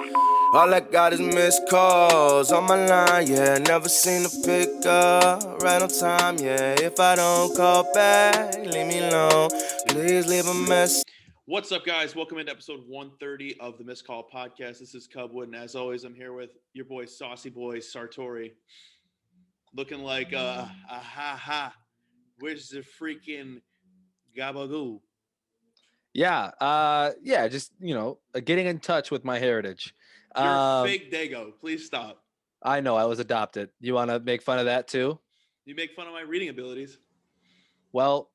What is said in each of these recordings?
All I got is missed calls on my line, yeah. Never seen a pick up, right on time, yeah. If I don't call back, leave me alone. Please leave a message. What's up, guys? Welcome into episode 130 of the Missed Call Podcast. This is Cubwood, and as always, I'm here with your boy, Saucy Boy Sartori, looking like a ha ha. Where's the freaking gabagoo? Yeah, just getting in touch with my heritage. You're a Um, fake Dago. Please stop. I know I was adopted. You want to make fun of that too? You make fun of my reading abilities. Well,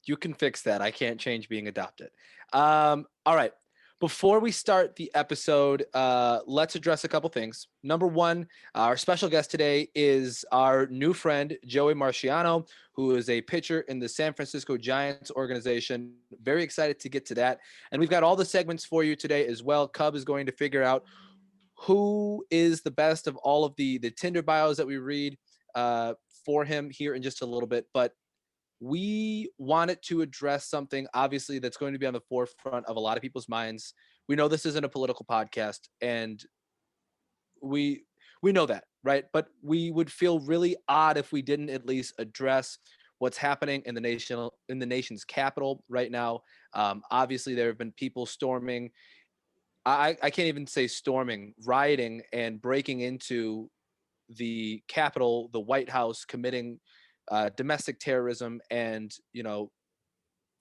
you can fix that. I can't change being adopted. All right. Before we start the episode, let's address a couple things. Number one, our special guest today is our new friend, Joey Marciano, who is a pitcher in the San Francisco Giants organization. Very excited to get to that. And we've got all the segments for you today as well. Cub is going to figure out who is the best of all of the Tinde Bios that we read for him here in just a little bit. But we wanted to address something obviously that's going to be on the forefront of a lot of people's minds. We know this isn't a political podcast, and we we know that, right? But we would feel really odd if we didn't at least address what's happening in the nation's capital right now. Obviously, there have been people storming. I can't even say storming, rioting and breaking into the Capitol, the White House, committing domestic terrorism. And,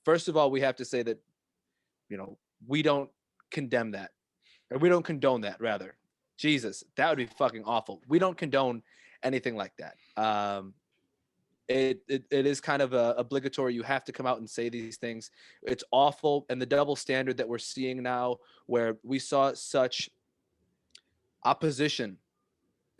first of all, we have to say that, we don't condemn that, or we don't condone that, rather. Jesus, that would be fucking awful. We don't condone anything like that. It is kind of obligatory. You have to come out and say these things. It's awful. And the double standard that we're seeing now, where we saw such opposition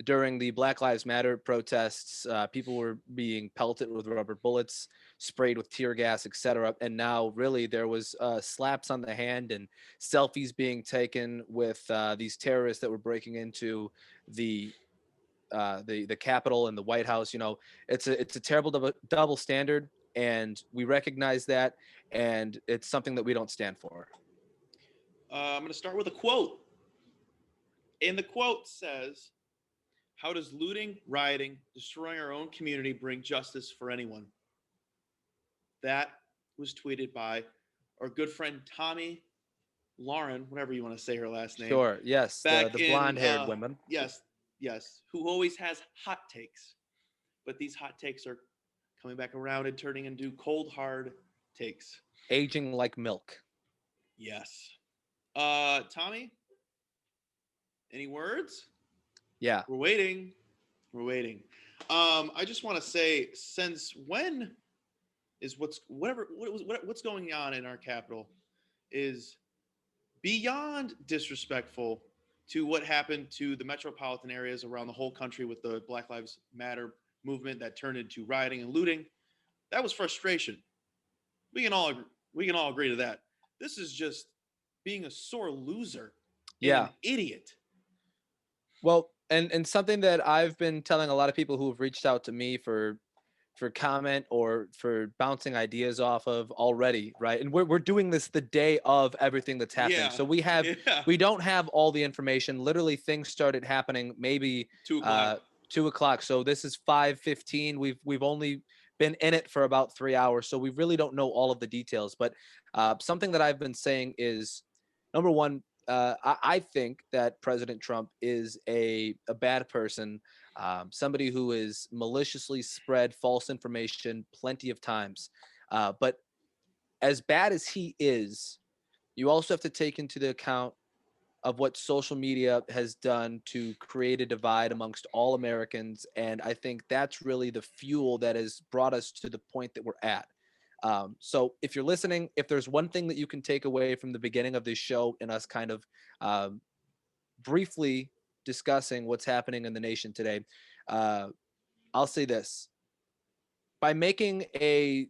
during the Black Lives Matter protests. People were being pelted with rubber bullets, sprayed with tear gas, etc. And now, really, there was slaps on the hand and selfies being taken with these terrorists that were breaking into the the Capitol and the White House. It's a terrible double standard, and we recognize that, and it's something that we don't stand for. I'm going to start with a quote. And the quote says, "How does looting, rioting, destroying our own community bring justice for anyone?" That was tweeted by our good friend Tommy Lauren, whatever you want to say her last name, Sure. Yes, back the in blonde-haired women. yes, who always has hot takes, but these hot takes are coming back around and turning into cold hard takes. Aging like milk. Yes. Tommy, any words? Yeah. We're waiting. We're waiting. I just want to say, since when is what's going on in our capital is beyond disrespectful to what happened to the metropolitan areas around the whole country with the Black Lives Matter movement that turned into rioting and looting. That was frustration. We can all we can all agree to that. This is just being a sore loser and Yeah. an idiot. Well, and something that I've been telling a lot of people who have reached out to me for comment or for bouncing ideas off of already, right? And we're doing this the day of everything that's happening. Yeah, So yeah. we don't have all the information. Literally, things started happening maybe 2 o'clock. uh 2 o'clock. So this is 5:15. We've only been in it for about 3 hours, so we really don't know all of the details. But something that I've been saying is, number one, I think that President Trump is a bad person, somebody who has maliciously spread false information plenty of times. But as bad as he is, you also have to take into the account of what social media has done to create a divide amongst all Americans. And I think that's really the fuel that has brought us to the point that we're at. So if you're listening, if there's one thing that you can take away from the beginning of this show and us kind of um, briefly discussing what's happening in the nation today, uh, I'll say this: by making a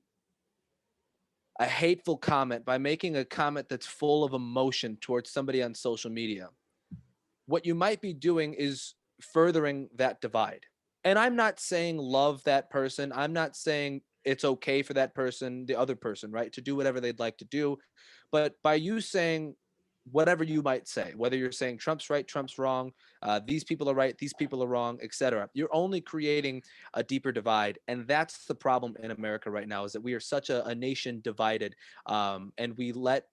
hateful comment, by making a comment that's full of emotion towards somebody on social media, what you might be doing is furthering that divide. And I'm not saying love that person. I'm not saying it's okay for that person, the other person, right, to do whatever they'd like to do. But by you saying whatever you might say, whether you're saying Trump's right, Trump's wrong, these people are right, these people are wrong, etc. You're only creating a deeper divide, and that's the problem in America right now, is that we are such a nation divided, and we let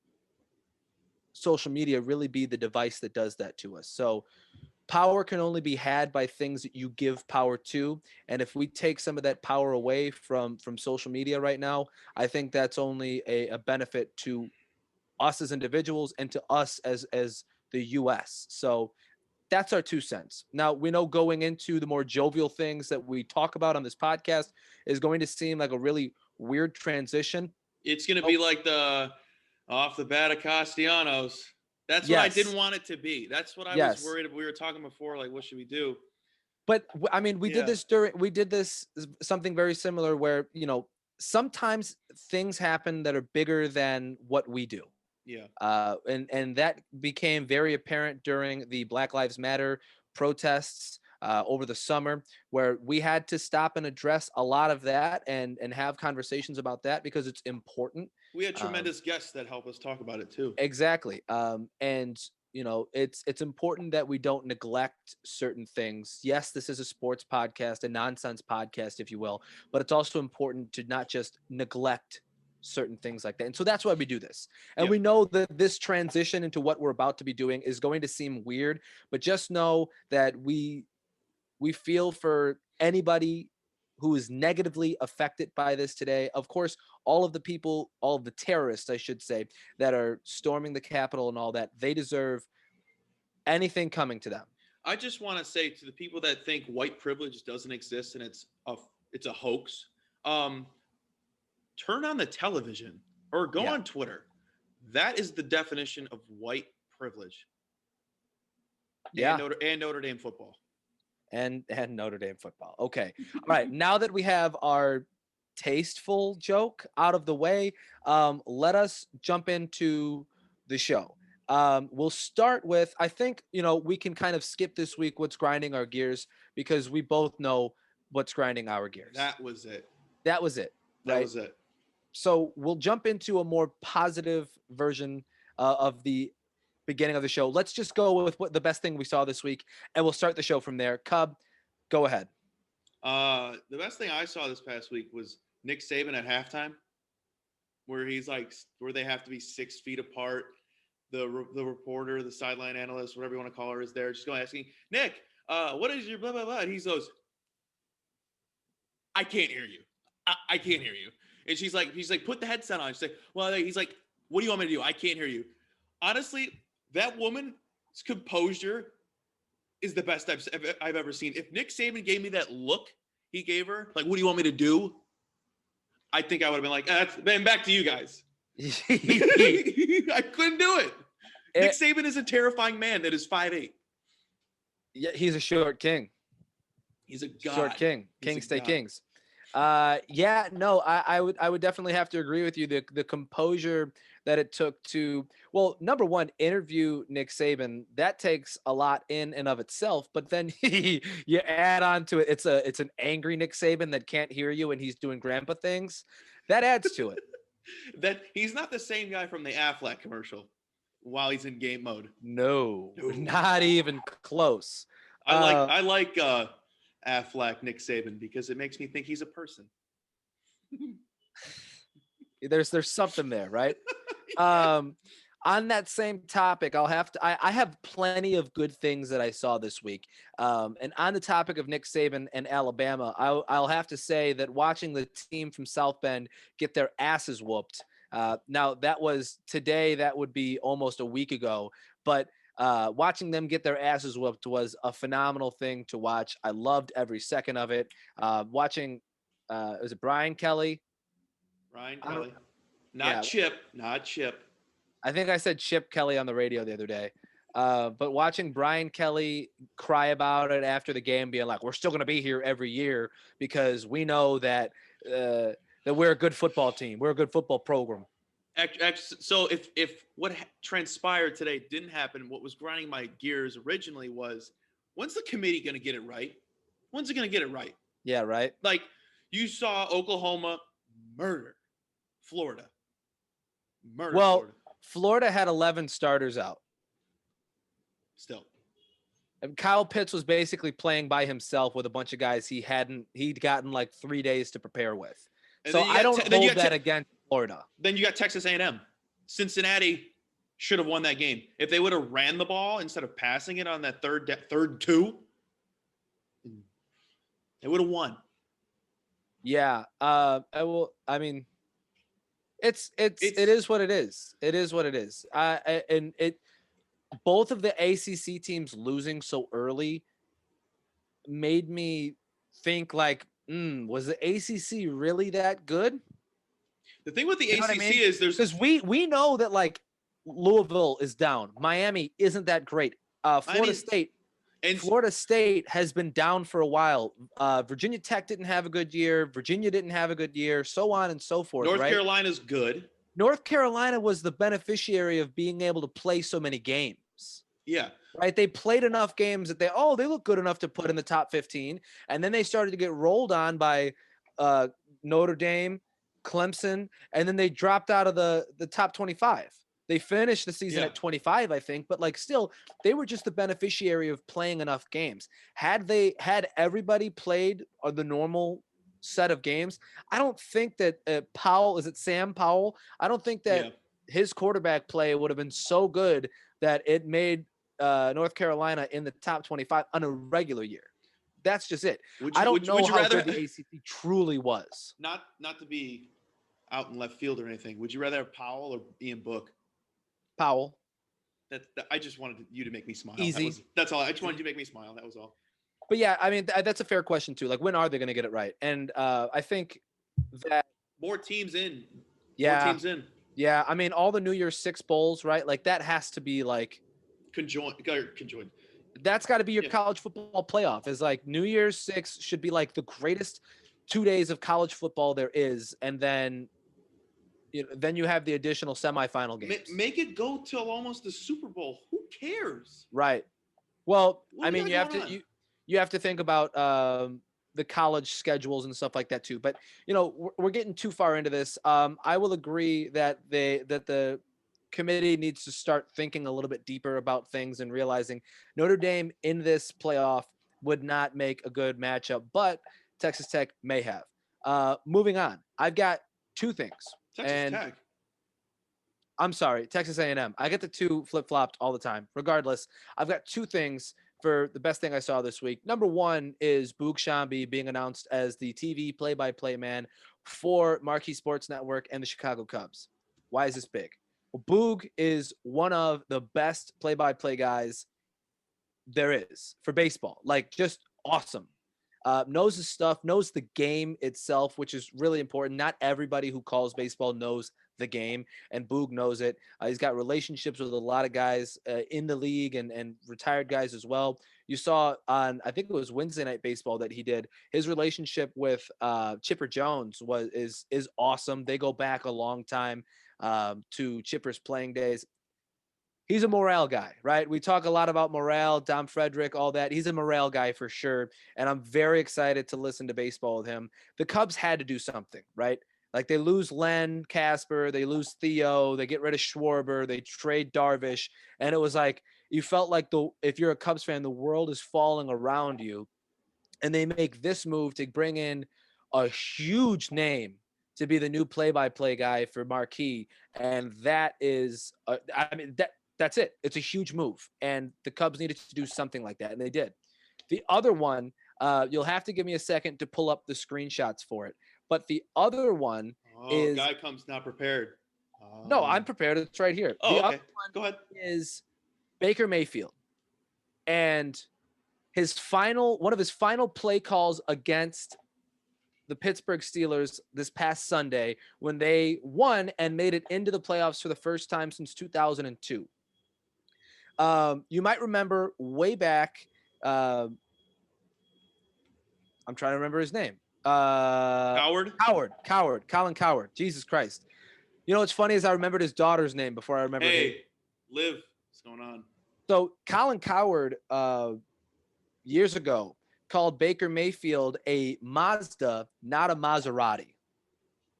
social media really be the device that does that to us. So power can only be had by things that you give power to, and if we take some of that power away from social media right now, I think that's only a benefit to us as individuals and to us as the US. So that's our 2 cents. Now, we know going into the more jovial things that we talk about on this podcast is going to seem like a really weird transition. It's going to be like the off the bat of Castellanos. That's what I didn't Yes. want it to be. That's what I was Yes. worried about. We were talking before, like, what should we do? But I mean, we did Yeah. this something very similar where, sometimes things happen that are bigger than what we do. Yeah. And that became very apparent during the Black Lives Matter protests over the summer, where we had to stop and address a lot of that and have conversations about that because it's important. We had Um, tremendous guests that help us talk about it too. Exactly. And it's important that we don't neglect certain things. Yes, this is a sports podcast, a nonsense podcast, if you will, but it's also important to not just neglect certain things like that. And so that's why we do this. And Yep. we know that this transition into what we're about to be doing is going to seem weird, but just know that we feel for anybody who is negatively affected by this today. Of course, all of the people, all of the terrorists, I should say, that are storming the Capitol and all that, they deserve anything coming to them. I just want to say to the people that think white privilege doesn't exist and it's a hoax, turn on the television or go Yeah. on Twitter. That is the definition of white privilege. Yeah. And Notre Dame football. And Notre Dame football. Okay. All right. Now that we have our tasteful joke out of the way, let us jump into the show. We'll start with, I think, we can kind of skip this week what's grinding our gears because we both know what's grinding our gears. That was it. That was it. That Right? was it. So we'll jump into a more positive version of the beginning of the show. Let's just go with what the best thing we saw this week, and we'll start the show from there. Cub, go ahead. The best thing I saw this past week was Nick Saban at halftime, where where they have to be 6 feet apart. The reporter, the sideline analyst, whatever you want to call her, is there just going asking, Nick, what is your blah blah blah? And he goes, I can't hear you. I can't hear you. And he's like, put the headset on. She's like, well, he's like, what do you want me to do? I can't hear you. Honestly, that woman's composure is the best I've ever seen. If Nick Saban gave me that look he gave her, like, what do you want me to do? I think I would have been like, then back to you guys. I couldn't do it. Nick Saban is a terrifying man that is 5'8". Yeah, he's a short king. He's a god. Short king. Kings stay kings. Yeah, no, I would definitely have to agree with you. The composure that it took to, well, number one, interview Nick Saban, that takes a lot in and of itself. But then you add on to it, it's an angry Nick Saban that can't hear you and he's doing grandpa things. That adds to it. That he's not the same guy from the Affleck commercial while he's in game mode. No. Not even close. I like Affleck Nick Saban because it makes me think he's a person. There's something there, right? On that same topic, I have plenty of good things that I saw this week. And on the topic of Nick Saban and Alabama, I'll have to say that watching the team from South Bend get their asses whooped. Now that was today, that would be almost a week ago, but watching them get their asses whooped was a phenomenal thing to watch. I loved every second of it. Watching, was it Brian Kelly? Brian Kelly. Not Chip. I think I said Chip Kelly on the radio the other day. But watching Brian Kelly cry about it after the game, being like, we're still going to be here every year because we know that we're a good football team. We're a good football program. So if what transpired today didn't happen, what was grinding my gears originally was, when's the committee going to get it right? When's it going to get it right? Yeah, right. Like, you saw Oklahoma murder Florida. Florida had 11 starters out. Still. And Kyle Pitts was basically playing by himself with a bunch of guys he'd gotten like 3 days to prepare with. And So then you I got don't then you hold got that against Florida. Then you got Texas A&M. Cincinnati should have won that game. If they would have ran the ball instead of passing it on that third two, they would have won. Yeah. I mean, it is what it is. It is what it is. And it both of the ACC teams losing so early made me think like, was the ACC really that good? The thing with the You know ACC what I mean? is there's Because we know that like Louisville is down, Miami isn't that great. Florida State has been down for a while. Virginia Tech didn't have a good year. Virginia didn't have a good year, so on and so forth. North right? Carolina's good. North Carolina was the beneficiary of being able to play so many games. Yeah. Right? They played enough games that they look good enough to put in the top 15. And then they started to get rolled on by Notre Dame, Clemson, and then they dropped out of the top 25. They finished the season at 25, I think, but like still, they were just the beneficiary of playing enough games. Had everybody played the normal set of games, I don't think that Sam Powell? I don't think that his quarterback play would have been so good that it made North Carolina in the top 25 on a regular year. That's just it. I don't know how good the ACC truly was. Not to be out in left field or anything. Would you rather have Powell or Ian Book? Powell. I just wanted you to make me smile. Easy. That's all. I just wanted you to make me smile. That was all. But yeah, I mean, that's a fair question too. Like, when are they going to get it right? And I think that more teams in. Yeah. More teams in. Yeah. I mean, all the New Year's Six bowls, right? Like that has to be like conjoined. That's got to be your college football playoff. Is like New Year's Six should be like the greatest 2 days of college football there is, and then then you have the additional semifinal games. Make it go till almost the Super Bowl. Who cares? Right. Well, I mean, you have to think about the college schedules and stuff like that too. But we're getting too far into this. I will agree that the committee needs to start thinking a little bit deeper about things and realizing Notre Dame in this playoff would not make a good matchup, but Texas Tech may have. Moving on, I've got two things. Texas Tech. I'm sorry, Texas A&M. I get the two flip-flopped all the time. Regardless, I've got two things for the best thing I saw this week. Number one is Boog Shambi being announced as the TV play-by-play man for Marquee Sports Network and the Chicago Cubs. Why is this big? Well, Boog is one of the best play-by-play guys there is for baseball. Like, just awesome. Knows his stuff, knows the game itself, which is really important. Not everybody who calls baseball knows the game, and Boog knows it. He's got relationships with a lot of guys in the league and retired guys as well. You saw on, I think it was Wednesday Night Baseball that he did, his relationship with Chipper Jones is awesome. They go back a long time to Chipper's playing days. He's a morale guy, right? We talk a lot about morale, Dom Frederick, all that. He's a morale guy for sure. And I'm very excited to listen to baseball with him. The Cubs had to do something, right? Like, they lose Len Casper, they lose Theo, they get rid of Schwarber, they trade Darvish. And it was like, you felt like if you're a Cubs fan, the world is falling around you. And they make this move to bring in a huge name to be the new play-by-play guy for Marquee. And that is, that's it. It's a huge move. And the Cubs needed to do something like that. And they did. The other one, you'll have to give me a second to pull up the screenshots for it. But the other one is... guy comes not prepared. No, I'm prepared. It's right here. Oh, the okay. other one Go ahead. Is Baker Mayfield. And one of his final play calls against the Pittsburgh Steelers this past Sunday, when they won and made it into the playoffs for the first time since 2002. You might remember way back, I'm trying to remember his name. Colin Cowherd. Jesus Christ. You know what's funny is I remembered his daughter's name before I remembered his. Liv, what's going on? So Colin Cowherd, years ago, called Baker Mayfield a Mazda, not a Maserati.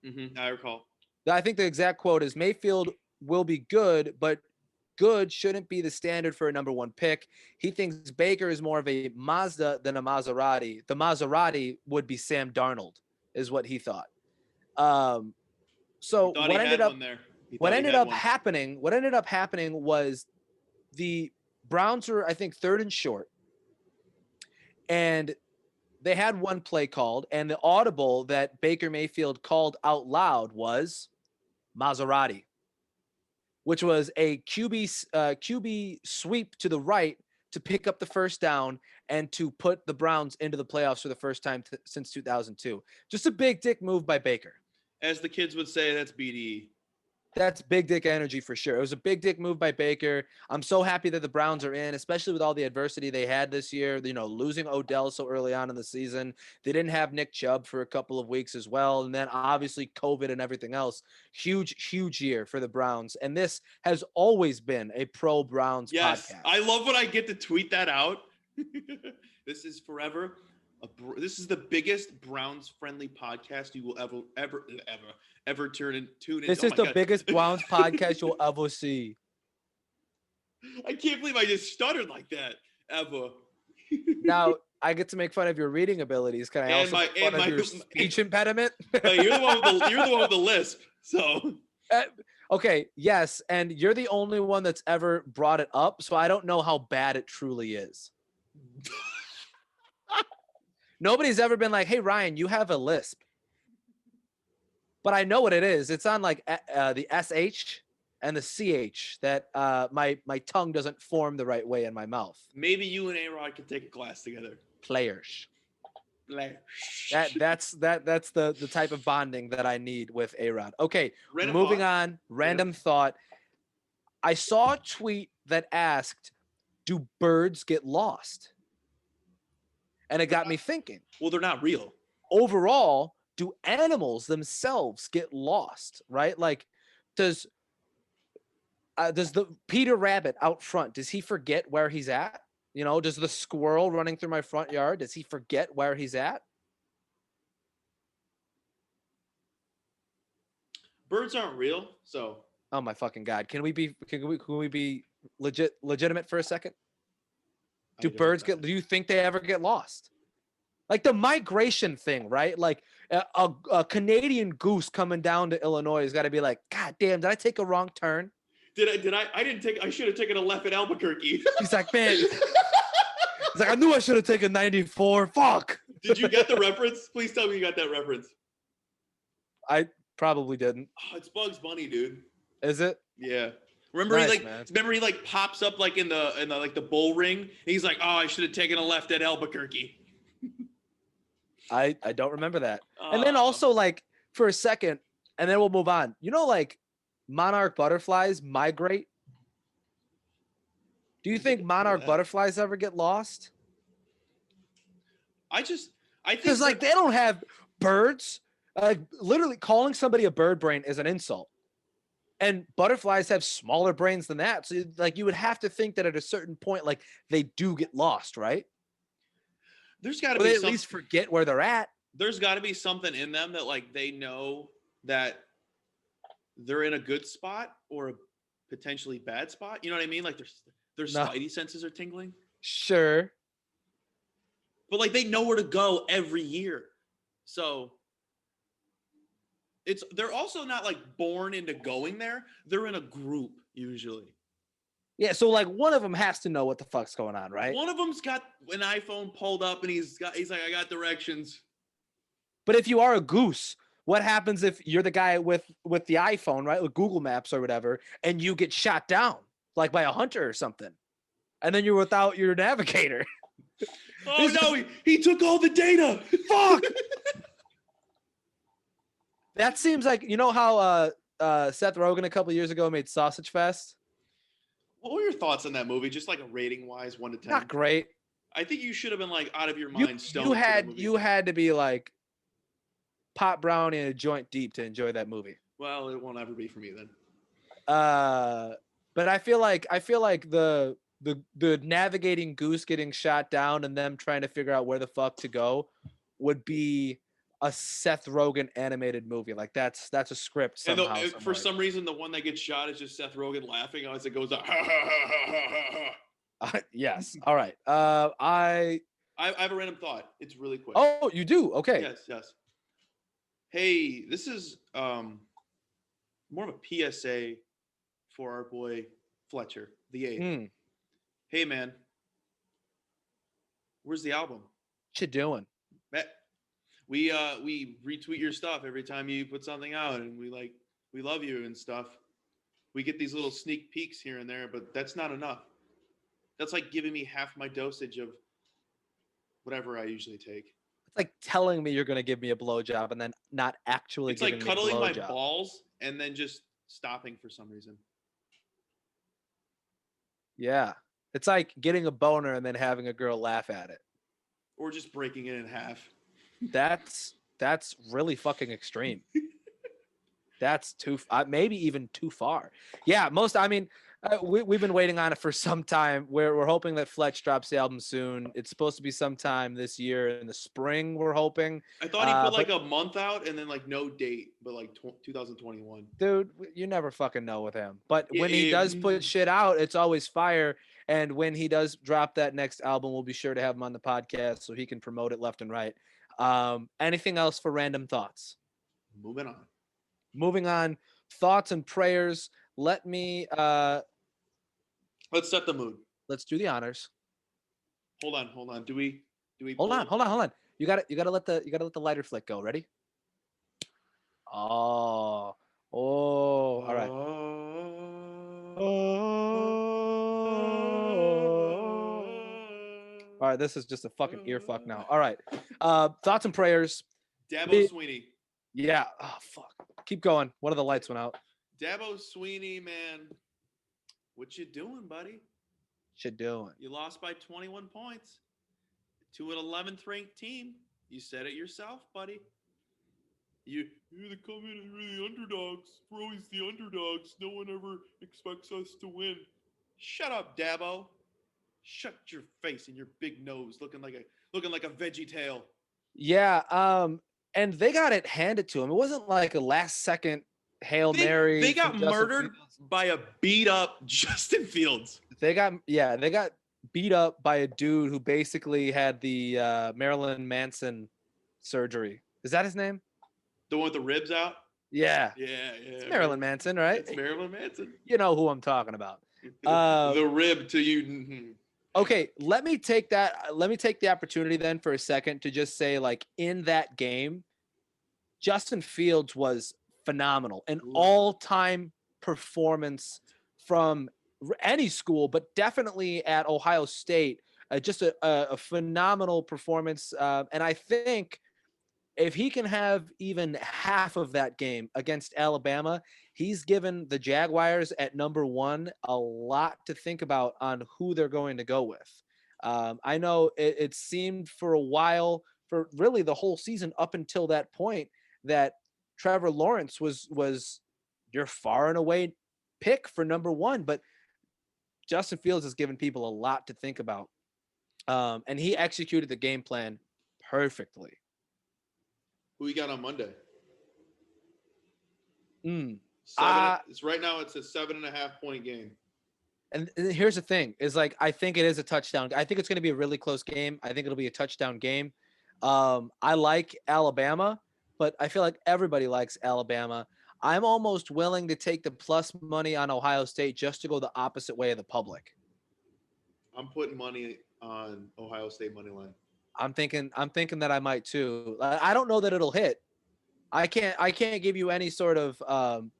Mm-hmm. I recall. I think the exact quote is, Mayfield will be good, but good shouldn't be the standard for a number one pick. He thinks Baker is more of a Mazda than a Maserati. The Maserati would be Sam Darnold, is what he thought. Um, He so thought he had one there. He what thought he ended had up one. happening, what ended up happening was the Browns were, I think, third and short, and they had one play called, and the audible that Baker Mayfield called out loud was Maserati, which was a QB sweep to the right to pick up the first down and to put the Browns into the playoffs for the first time since 2002. Just a big dick move by Baker. As the kids would say, that's BDE. That's big dick energy for sure. It was a big dick move by Baker. I'm so happy that the Browns are in, especially with all the adversity they had this year. You know, losing Odell so early on in the season. They didn't have Nick Chubb for a couple of weeks as well. And then obviously COVID and everything else. Huge year for the Browns. And this has always been a pro Browns Yes, podcast. I love when I get to tweet that out. This is forever. This is the biggest Browns friendly podcast you will ever tune in. This Oh is my the God. biggest Browns podcast you'll ever see. I can't believe I just stuttered like that. Ever. Now I get to make fun of your reading abilities. Can I And also my- make fun and of my- your speech impediment? Hey, you're the one with the lisp. So Okay, yes, and you're the only one that's ever brought it up, so I don't know how bad it truly is. Nobody's ever been like, "Hey Ryan, you have a lisp." But I know what it is. It's on like the SH and the CH that my tongue doesn't form the right way in my mouth. maybe you and A-Rod could take a class together. Players. Like, That's the type of bonding that I need with A-Rod. Okay, Random moving thought? on. Random thought. I saw a tweet that asked, "Do birds get lost?" And it got me thinking. Well, they're not real. Overall, do animals themselves get lost? Right? Like, does the Peter Rabbit out front? Does he forget where he's at? You know, does the squirrel running through my front yard? Does he forget where he's at? Birds aren't real, so Oh my fucking god! Can we be legitimate for a second? Do birds get? Do you think they ever get lost? Like the migration thing, right? Like a Canadian goose coming down to Illinois has got to be like, God damn, did I take a wrong turn? Did I? I didn't take. I should have taken a left at Albuquerque. He's like, man. He's like, I knew I should have taken 94. Fuck. Did you get the reference? Please tell me you got that reference. I probably didn't. Oh, it's Bugs Bunny, dude. Is it? Yeah. Remember Nice, he man. pops up like in the like the bull ring. And he's like, oh, I should have taken a left at Albuquerque. I don't remember that. And then also like for a second, and then we'll move on. You know, like monarch butterflies migrate. Do you think monarch butterflies ever get lost? I think Because like they don't have birds. Like literally calling somebody a bird brain is an insult. And butterflies have smaller brains than that. So like you would have to think that at a certain point, like they do get lost, right? there's got to Or be they at least forget where they're at. there's got to be something in them that like they know that they're in a good spot or a potentially bad spot. You know what I mean? Like their No. spidey senses are tingling, Sure. but like they know where to go every year. So they're also not like born into going there. They're in a group usually. Yeah, so like one of them has to know what the fuck's going on, right? One of them's got an iPhone pulled up and he's like, I got directions. But if you are a goose, what happens if you're the guy with the iPhone, right, with Google Maps or whatever, and you get shot down like by a hunter or something, and then you're without your navigator? Oh no, he took all the data. Fuck. That seems like, you know how Seth Rogen a couple years ago made Sausage Fest? What were your thoughts on that movie? Just like a rating wise, 1 to 10. Not great. I think you should have been like out of your mind. You had to be like pot brownie and a joint deep to enjoy that movie. Well, it won't ever be for me then. But I feel like the navigating goose getting shot down and them trying to figure out where the fuck to go would be a Seth Rogen animated movie. Like that's a script And somehow, for somewhere. some reason, the one that gets shot is just Seth Rogen laughing as it goes up. Ha, ha, ha, ha, ha, ha. Yes. All right. I have a random thought. It's really quick. Oh, you do? Okay. Yes, yes. Hey, this is more of a PSA for our boy Fletcher, the eighth. Mm, Hey, man, where's the album? what you doing? We retweet your stuff every time you put something out, and we love you and stuff. We get these little sneak peeks here and there, but that's not enough. That's like giving me half my dosage of whatever I usually take. It's like telling me you're gonna give me a blowjob and then not actually It's like giving me a cuddling my blowjob. balls and then just stopping for some reason. Yeah. It's like getting a boner and then having a girl laugh at it. Or just breaking it in half. That's really fucking extreme. That's maybe even too far. Yeah, we've been waiting on it for some time. We're hoping that Fletch drops the album soon. It's supposed to be sometime this year in the spring. We're hoping. I thought he put like a month out and then like no date, but like 2021. Dude, you never fucking know with him. But when he does put shit out, it's always fire. And when he does drop that next album, we'll be sure to have him on the podcast so he can promote it left and right. Anything else for random thoughts? Moving on, thoughts and prayers. Let me Let's set the mood. let's do the honors. Hold on. Do we Hold on. You gotta let the lighter flick go. Ready? Oh, all right. All right, this is just a fucking ear fuck now. All right. Thoughts and prayers. Dabo Sweeney. Yeah. Oh fuck. Keep going. One of the lights went out. Dabo Sweeney, man. What you doing, buddy? Shit doing. You lost by 21 points to an 11th ranked team. You said it yourself, buddy. You're the come in and we're the underdogs. We're always the underdogs. No one ever expects us to win. Shut up, Dabo. Shut your face and your big nose, looking like a veggie tail. Yeah. And they got it handed to him. It wasn't like a last second Hail Mary. They got murdered by a beat up Justin Fields. They got beat up by a dude who basically had the Marilyn Manson surgery. Is that his name? The one with the ribs out? Yeah. Yeah. It's Marilyn Manson, right? It's Marilyn Manson. You know who I'm talking about. The rib to you. Okay, let me take the opportunity then for a second to just say, like, in that game, Justin Fields was phenomenal. An all-time performance from any school, but definitely at Ohio State. Just a phenomenal performance. And I think if he can have even half of that game against Alabama, he's given the Jaguars at number 1 a lot to think about on who they're going to go with. I know it seemed for a while, for really the whole season up until that point, that Trevor Lawrence was your far and away pick for number 1, but Justin Fields has given people a lot to think about. And he executed the game plan perfectly. Who you got on Monday? It's right now. It's a 7.5 point game. And here's the thing: is like I think it is a touchdown. I think it's going to be a really close game. I think it'll be a touchdown game. I like Alabama, but I feel like everybody likes Alabama. I'm almost willing to take the plus money on Ohio State just to go the opposite way of the public. I'm putting money on Ohio State money line. I'm thinking that I might too. I don't know that it'll hit. I can't give you any sort of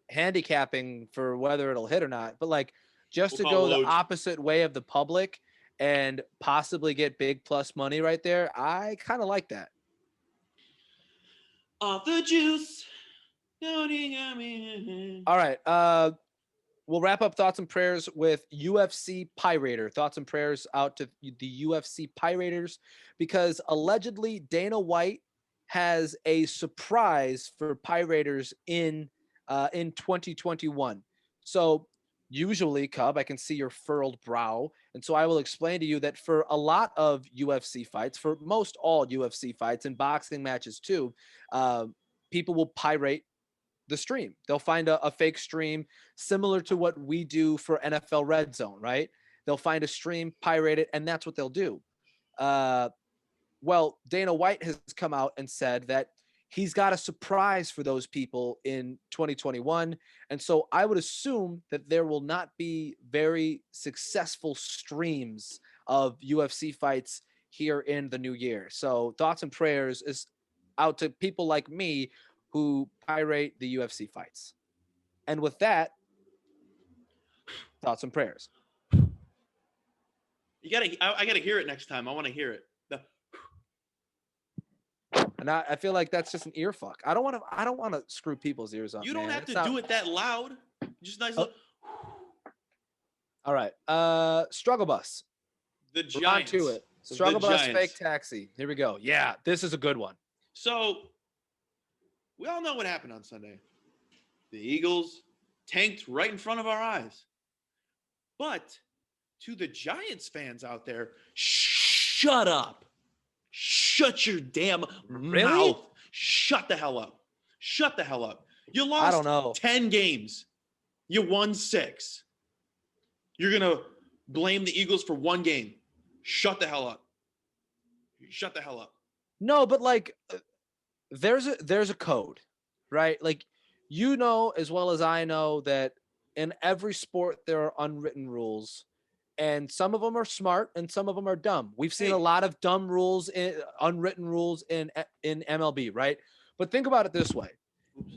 handicapping for whether it'll hit or not. But like just to go the opposite way of the public and possibly get big plus money right there, I kind of like that. Off the juice. All right. We'll wrap up thoughts and prayers with UFC Pirater. Thoughts and prayers out to the UFC Pirators because allegedly Dana White has a surprise for Pirators in 2021. So usually, Cub, I can see your furrowed brow. And so I will explain to you that for a lot of UFC fights, for most all UFC fights and boxing matches too, uh, people will pirate the stream. They'll find a fake stream similar to what we do for NFL Red Zone, right? They'll find a stream, pirate it, and that's what they'll do. Uh, well, Dana White has come out and said that he's got a surprise for those people in 2021. And so I would assume that there will not be very successful streams of UFC fights here in the new year. So thoughts and prayers is out to people like me who pirate the UFC fights. And with that, thoughts and prayers. I gotta hear it next time. I want to hear it. And I feel like that's just an ear fuck. I don't want to screw people's ears up. You don't man. have It's to not- do it that loud. Just nice. Oh. All right. Struggle bus. The We're on Giants. to it. Struggle The bus Giants. fake taxi. Here we go. Yeah, this is a good one. So we all know what happened on Sunday. The Eagles tanked right in front of our eyes. But to the Giants fans out there, shut up. Shut your damn Really? mouth. Shut the hell up. Shut the hell up. You lost I don't know. 10 games. You won 6. You're going to blame the Eagles for 1 game. Shut the hell up. Shut the hell up. No, but like there's a code, right? Like you know as well as I know that in every sport there are unwritten rules. And some of them are smart and some of them are dumb. We've seen Hey. a lot of dumb rules, unwritten rules in MLB, right? But think about it this way. Oops.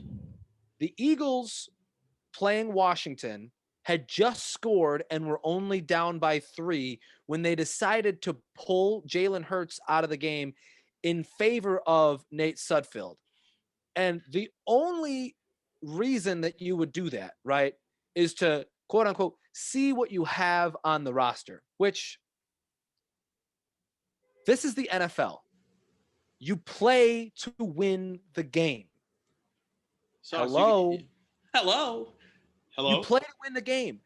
The Eagles playing Washington had just scored and were only down by 3 when they decided to pull Jalen Hurts out of the game in favor of Nate Sudfeld. And the only reason that you would do that, right, is to quote unquote see what you have on the roster, which this is the NFL. You play to win the game. So Hello. Hello. You play to win the game.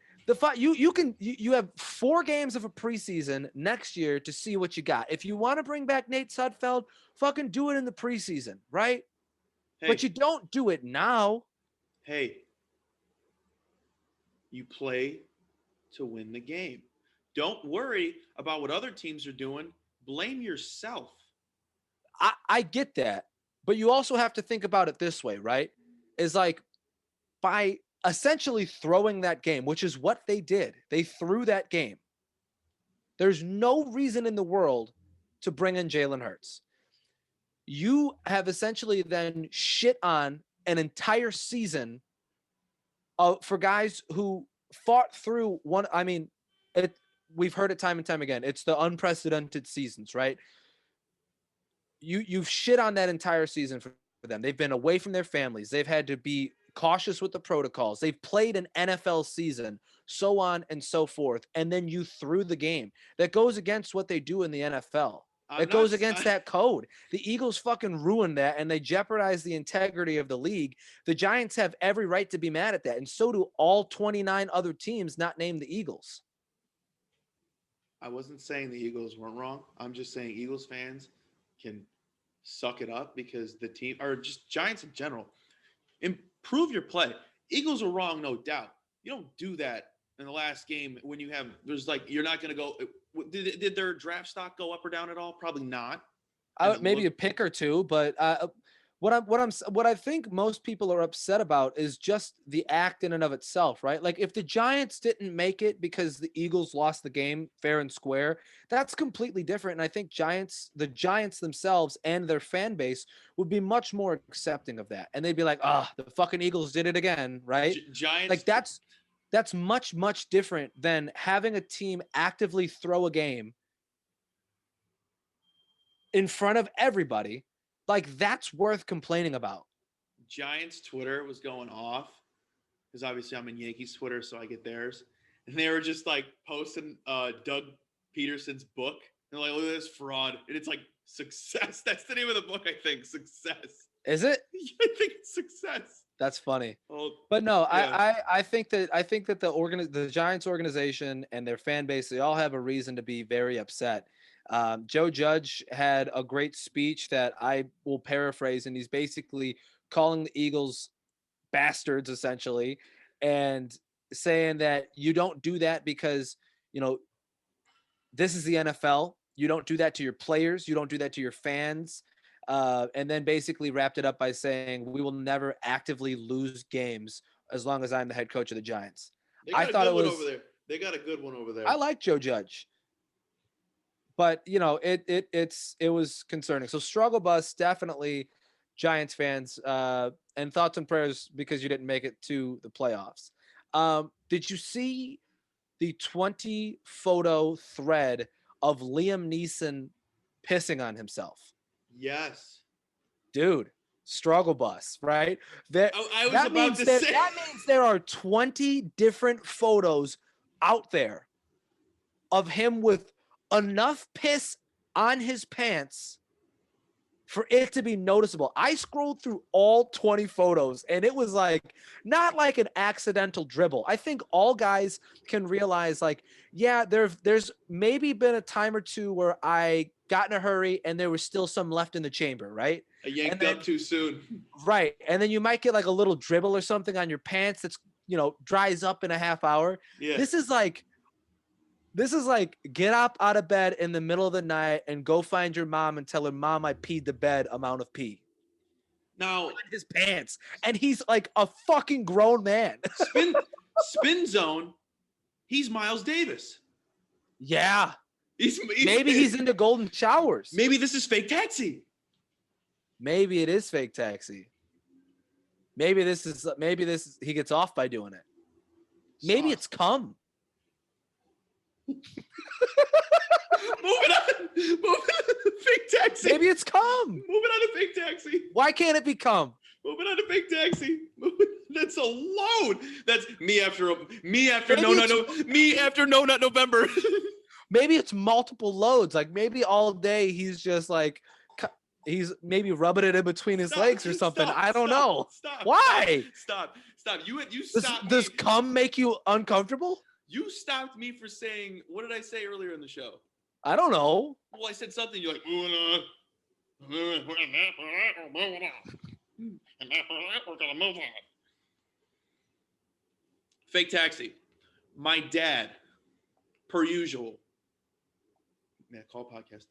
You have 4 games of a preseason next year to see what you got. If you want to bring back Nate Sudfeld, fucking do it in the preseason, right? Hey, But you don't do it now. hey, you play to win the game. Don't worry about what other teams are doing. Blame yourself. I get that, but you also have to think about it this way, right? Is like by essentially throwing that game, which is what they did. They threw that game. There's no reason in the world to bring in Jalen Hurts. You have essentially then shit on an entire season for guys who fought through one. I mean, we've heard it time and time again. It's the unprecedented seasons, right? You've shit on that entire season for them. They've been away from their families. They've had to be cautious with the protocols. They've played an NFL season, so on and so forth. And then you threw the game. That goes against what they do in the NFL. It goes against that code. The Eagles fucking ruined that and they jeopardized the integrity of the league. The Giants have every right to be mad at that. And so do all 29 other teams not named the Eagles. I wasn't saying the Eagles weren't wrong. I'm just saying Eagles fans can suck it up because the team, or just Giants in general, improve your play. Eagles are wrong, no doubt. You don't do that in the last game when you have, there's like, you're not going to go, did their draft stock go up or down at all? Probably not. Maybe a pick or two, but what I think most people are upset about is just the act in and of itself, right? Like if the Giants didn't make it because the Eagles lost the game fair and square, that's completely different. And I think the Giants themselves and their fan base would be much more accepting of that. And they'd be like, the fucking Eagles did it again, right? Giants. Like that's much, much different than having a team actively throw a game in front of everybody. Like that's worth complaining about. Giants Twitter was going off because obviously I'm in Yankees Twitter, so I get theirs. And they were just like posting Doug Peterson's book. And like, look at this fraud. And it's like Success. That's the name of the book, I think. Success. Is it? I think it's Success. That's funny. Oh, But no, yeah. I think that the Giants organization and their fan base, they all have a reason to be very upset. Joe Judge had a great speech that I will paraphrase, and he's basically calling the Eagles bastards essentially, and saying that you don't do that because you know this is the NFL. You don't do that to your players. You don't do that to your fans. And then basically wrapped it up by saying, we will never actively lose games as long as I'm the head coach of the Giants. They I got a thought good it one over was, there. They got a good one over I there. like Joe Judge, but it was concerning. So struggle bus, definitely Giants fans, and thoughts and prayers because you didn't make it to the playoffs. Did you see the 20 photo thread of Liam Neeson pissing on himself? Yes. Dude, struggle bus, right? That I was that about means to that say. that means there are 20 different photos out there of him with enough piss on his pants for it to be noticeable. I scrolled through all 20 photos and it was like not like an accidental dribble. I think all guys can realize like, yeah, there's maybe been a time or two where I got in a hurry and there was still some left in the chamber, right? I And yanked then up too soon. right, and then you might get like a little dribble or something on your pants that's, dries up in a half hour. Yeah. This is like get up out of bed in the middle of the night and go find your mom and tell her, Mom, I peed the bed amount of pee Now, on his pants. And he's like a fucking grown man. spin zone. He's Miles Davis. Yeah. He's Maybe he's into golden showers. Maybe this is fake taxi. Maybe it is fake taxi. Maybe he gets off by doing it. Maybe it's cum. Moving on. Fake taxi. Maybe it's cum. Moving on to fake taxi. Why can't it be cum? Moving on to fake taxi. That's a load. That's me after no nut November. Maybe it's multiple loads. Like maybe all day he's just like he's maybe rubbing it in between his legs or something. I don't know. Stop. Why? Stop. You stopped. Does cum make you uncomfortable? You stopped me for saying, what did I say earlier in the show? I don't know. Well, I said something. You're like, moving on. We're gonna move on. Fake taxi. My dad, per usual. Man, call podcast.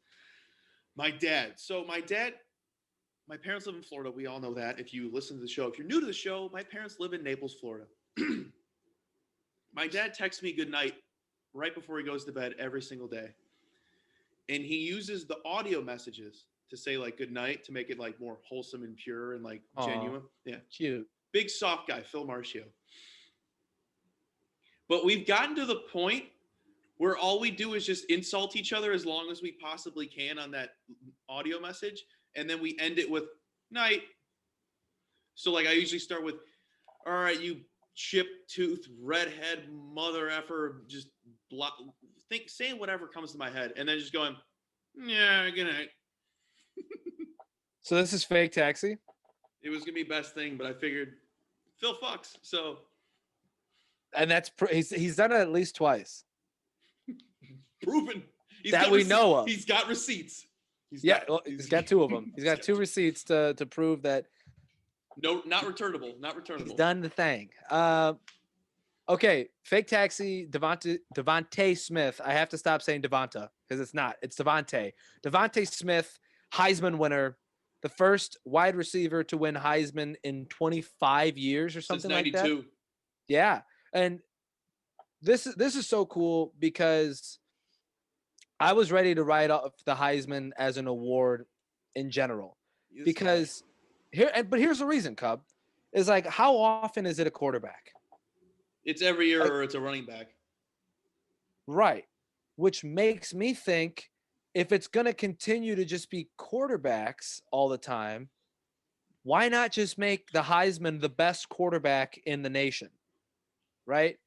My dad. So my parents live in Florida. We all know that. If you listen to the show, if you're new to the show, my parents live in Naples, Florida. My dad texts me good night right before he goes to bed every single day. And he uses the audio messages to say like good night to make it like more wholesome and pure and like genuine. Yeah. Cute. Big soft guy, Phil Marcio. But we've gotten to the point where all we do is just insult each other as long as we possibly can on that audio message. And then we end it with night. So like I usually start with, all right, you chip tooth, redhead, mother effer, just saying whatever comes to my head. And then just going, yeah, good night. So this is fake taxi? It was going to be best thing, but I figured Phil fucks. So. And that's, he's done it at least twice. Proven. That we know of. He's got receipts. He's got two of them. He's got two receipts to prove that. No, not returnable. Not returnable. He's done the thing. Okay, fake taxi, Devontae Smith. I have to stop saying Devonta because it's not. It's Devontae. Devontae Smith, Heisman winner, the first wide receiver to win Heisman in 25 years or something like that. Since 92. Yeah, and this is so cool because I was ready to write off the Heisman as an award in general because here's the reason, Cub, is like how often is it a quarterback? It's every year or it's a running back. Right. Which makes me think if it's going to continue to just be quarterbacks all the time, why not just make the Heisman the best quarterback in the nation? Right?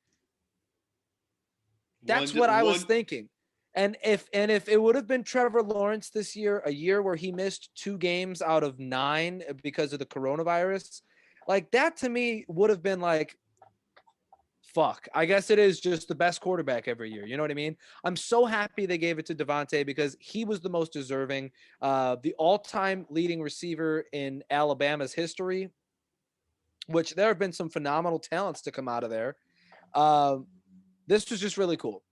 That's what I was thinking. And if it would have been Trevor Lawrence this year, a year where he missed 2 games out of 9 because of the coronavirus, Like that to me would have been like, fuck. I guess it is just the best quarterback every year. You know what I mean? I'm so happy they gave it to Devontae because he was the most deserving. The all-time leading receiver in Alabama's history, which there have been some phenomenal talents to come out of there. Um, this was just really cool.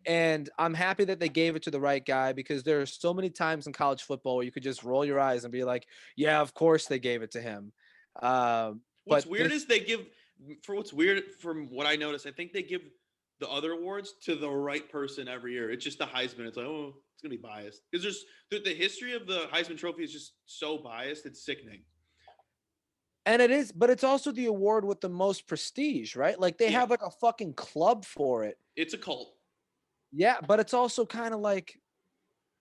And I'm happy that they gave it to the right guy because there are so many times in college football where you could just roll your eyes and be like, yeah, of course they gave it to him. What's But weird is they give, for what's weird from what I noticed, I think they give the other awards to the right person every year. It's just the Heisman. It's like, oh, it's gonna be biased because there's the history of the Heisman Trophy is just so biased. It's sickening. and it is, but it's also the award with the most prestige, right? Like they Yeah, have like a fucking club for it. it's a cult. Yeah, but it's also kind of like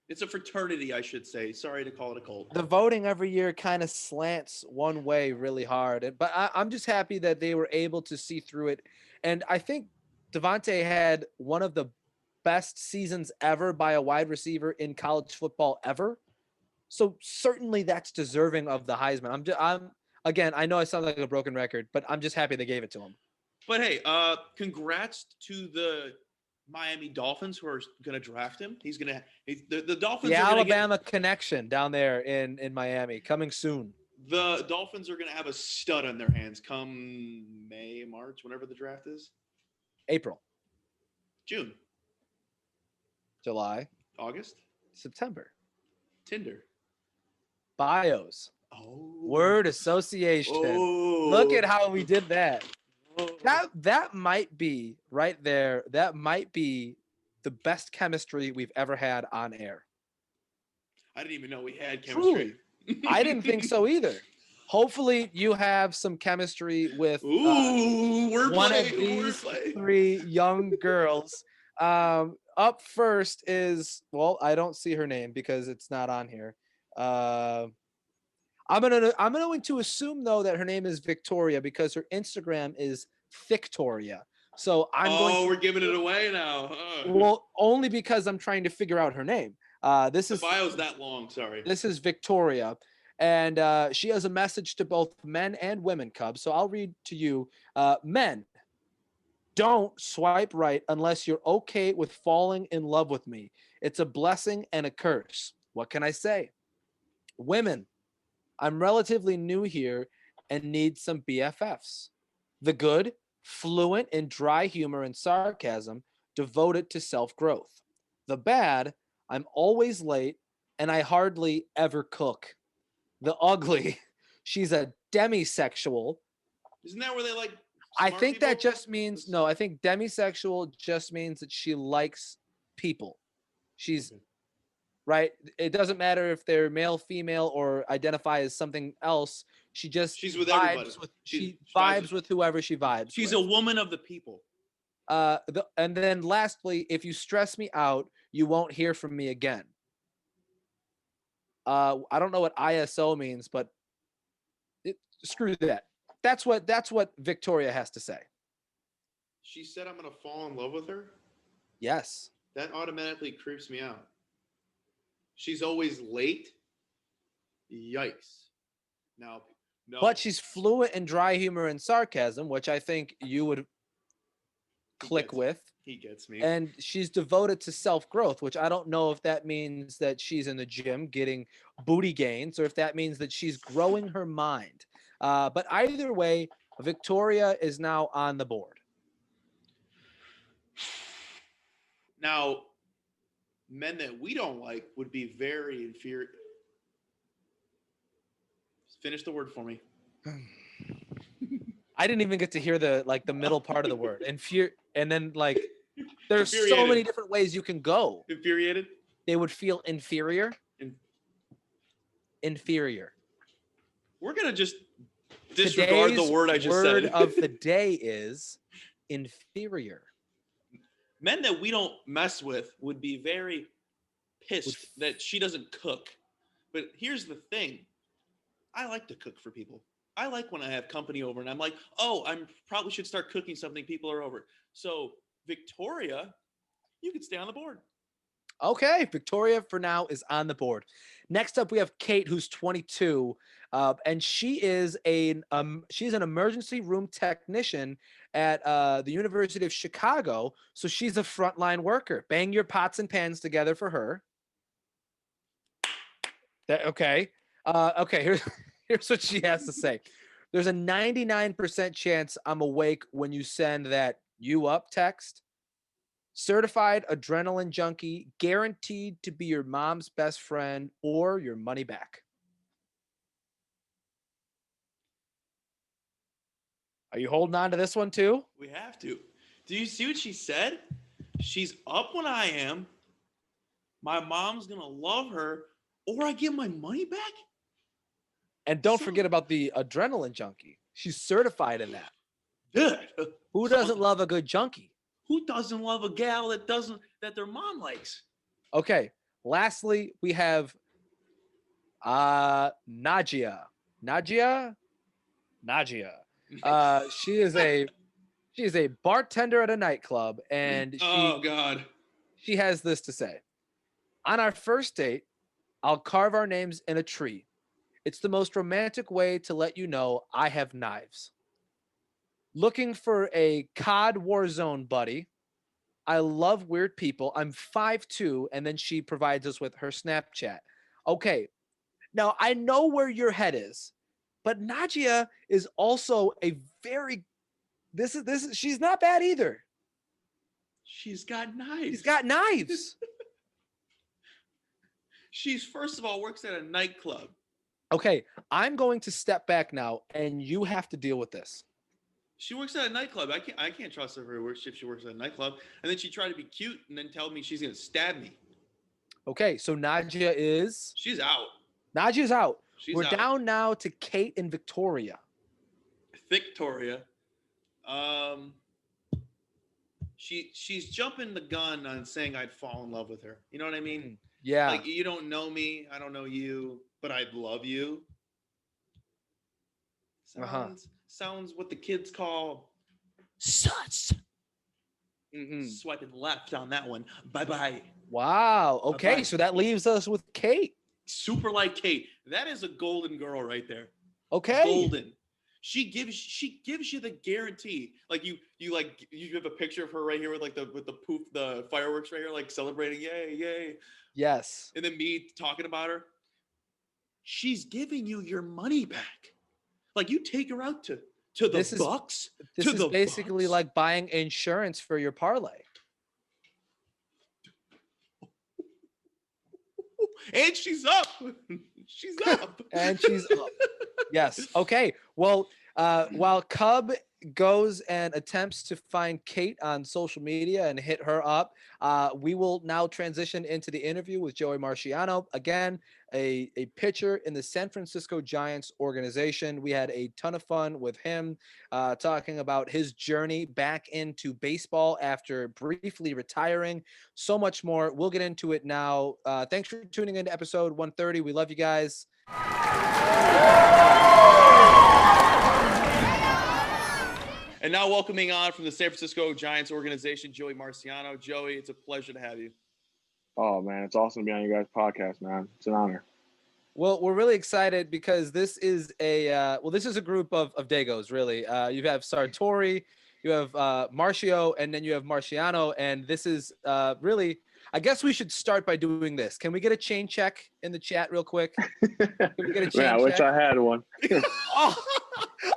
It's a fraternity, I should say. Sorry to call it a cult. the voting every year kind of slants one way really hard. But I'm just happy that they were able to see through it. And I think Devontae had one of the best seasons ever by a wide receiver in college football ever. So certainly that's deserving of the Heisman. I'm again, I know I sound like a broken record, but I'm just happy they gave it to him. But hey, congrats to the Miami Dolphins who are going to draft him. The Dolphins The are going to get Alabama connection down there in Miami coming soon. the Dolphins are going to have a stud on their hands come May, March, whenever the draft is. April, June, July, August, September. Tinder. Bios. Oh, Word association. Oh, Look at how we did that. Oh. That might be right there. That might be the best chemistry we've ever had on air. I didn't even know we had chemistry. I didn't think so either. Hopefully, you have some chemistry with Ooh, one of wordplay, these wordplay. three young girls. Up first is, well, I don't see her name because it's not on here. I'm going to assume though that her name is Victoria because her Instagram is Victoria. So We're giving it away now. well, only because I'm trying to figure out her name. This The is bio's that long. Sorry. This is Victoria, and she has a message to both men and women, Cubs. So I'll read to you, men. Don't swipe right unless you're okay with falling in love with me. It's a blessing and a curse. What can I say? Women, I'm relatively new here and need some BFFs. The good, fluent in dry humor and sarcasm, devoted to self growth. The bad, I'm always late and I hardly ever cook. The ugly, she's a demisexual. Isn't that where they like? I smart think people? that just means, no, I think demisexual just means that she likes people. She's Okay. right. It doesn't matter if they're male, female, or identify as something else. She just She's with everybody. she She vibes vibes with whoever she vibes. She's with. a woman of the people. And then lastly, if you stress me out, you won't hear from me again. I don't know what ISO means, but screw that. That's what Victoria has to say. She said I'm gonna fall in love with her. Yes. That automatically creeps me out. She's always late. Yikes. Now, no. But she's fluent in dry humor and sarcasm, which I think you would click with. He gets me. And she's devoted to self-growth, which I don't know if that means that she's in the gym getting booty gains or if that means that she's growing her mind. But either way, Victoria is now on the board. Now, men that we don't like would be very inferior. Finish the word for me. I didn't even get to hear the middle part of the word. And then there's so Infuriated. many different ways you can go. Infuriated? They would feel inferior. In- Inferior. We're going to just disregard Today's the word I just word said. of the day is inferior. Men that we don't mess with would be very pissed that she doesn't cook. But here's the thing. I like to cook for people. I like when I have company over and I'm like, oh, I probably should start cooking something. People are over. So Victoria, you could stay on the board. Okay, Victoria for now is on the board. Next up, we have Kate, who's 22, and she's an emergency room technician at the University of Chicago. So she's a frontline worker. Bang your pots and pans together for her. Okay. Okay. Here's what she has to say. There's a 99% chance I'm awake when you send that "you up" text. Certified adrenaline junkie, guaranteed to be your mom's best friend or your money back. Are you holding on to this one too? We have to. Do you see what she said? She's up when I am. My mom's gonna love her, or I get my money back. And don't forget about the adrenaline junkie. She's certified in that. Good. Who doesn't love a good junkie? Who doesn't love a gal that their mom likes? Okay. Lastly, we have Najia. Najia? Najia. She is a bartender at a nightclub, and Oh God. she has this to say. On our first date, I'll carve our names in a tree. It's the most romantic way to let you know I have knives. Looking for a COD Warzone buddy. I love weird people. I'm 5'2", and then she provides us with her Snapchat. Okay, now I know where your head is, but Najia is also a very this is she's not bad either. She's got knives. She's got knives. She's first of all works at a nightclub. Okay, I'm going to step back now, and you have to deal with this. She works at a nightclub. I can't trust her if she works at a nightclub. And then she tried to be cute and then tell me she's gonna stab me. Okay, so Najia is She's out. Najia's out. We're out. down now to Kate and Victoria. Victoria. She's jumping the gun on saying I'd fall in love with her. You know what I mean? Yeah. Like, you don't know me, I don't know you, but I'd love you. Sounds what the kids call sus. Swiping left on that one. Bye-bye. Wow. Okay, Bye-bye. so that leaves us with Kate. Super like Kate. That is a golden girl right there. Okay. Golden. She gives you the guarantee. Like you have a picture of her right here with the fireworks right here, like celebrating, yay. Yes. And then me talking about her. She's giving you your money back. Like, you take her out to the Bucks. This is basically Bucks. like buying insurance for your parlay. And she's up. She's up. And she's up. Yes. Okay. Well, while Cub goes and attempts to find Kate on social media and hit her up, we will now transition into the interview with Joey Marciano. Again, a pitcher in the San Francisco Giants organization. We had a ton of fun with him talking about his journey back into baseball after briefly retiring. So much more. We'll get into it now. Thanks for tuning into episode 130. We love you guys. And now welcoming on from the San Francisco Giants organization, Joey Marciano. Joey, it's a pleasure to have you. Oh, man, it's awesome to be on your guys' podcast, man. It's an honor. Well, we're really excited because this is a group of Dagos, really. You have Sartori, you have Marcio, and then you have Marciano. And this is really, I guess we should start by doing this. Can we get a chain check in the chat real quick? Can we get a chain check? I wish I had one. Oh,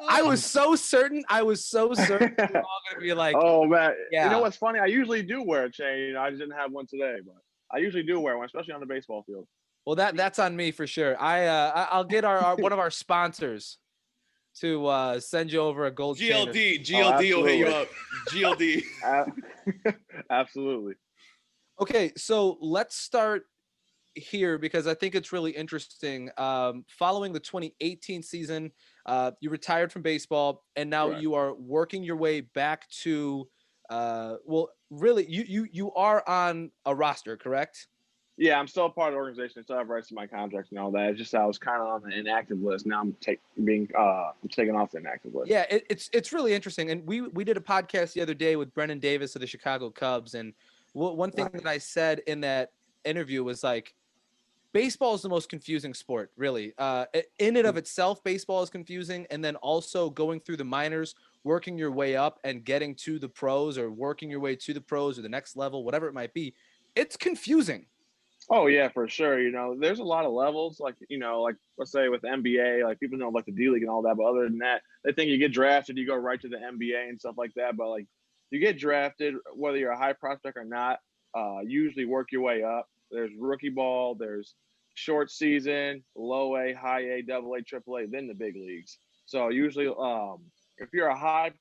I was so certain we were all going to be like, oh, man. Yeah. You know what's funny? I usually do wear a chain. I just didn't have one today, but I usually do wear one, especially on the baseball field. Well, that's on me for sure. I'll get our one of our sponsors to send you over a gold chain. GLD will hit you up. GLD. Absolutely. Okay, so let's start here because I think it's really interesting. Following the 2018 season, you retired from baseball, and now Correct. You are working your way back to. Really, you are on a roster, correct? Yeah, I'm still a part of the organization. I still have rights to my contracts and all that. It's just I was kind of on the inactive list. Now I'm taken off the inactive list. Yeah, it's really interesting. And we did a podcast the other day with Brennan Davis of the Chicago Cubs, and one thing that I said in that interview was like, baseball is the most confusing sport, really. In and of itself, baseball is confusing, and then also going through the minors, working your way up and getting to the pros, or working your way to the pros or the next level, whatever it might be, it's confusing. Oh yeah, for sure. There's a lot of levels. Like, like let's say with the NBA, like people know like the D League and all that, but other than that, they think you get drafted, you go right to the NBA and stuff like that. But like, you get drafted, whether you're a high prospect or not, usually work your way up. There's rookie ball, there's short season, low A, high A, double A, triple A, then the big leagues. So usually, if you're a high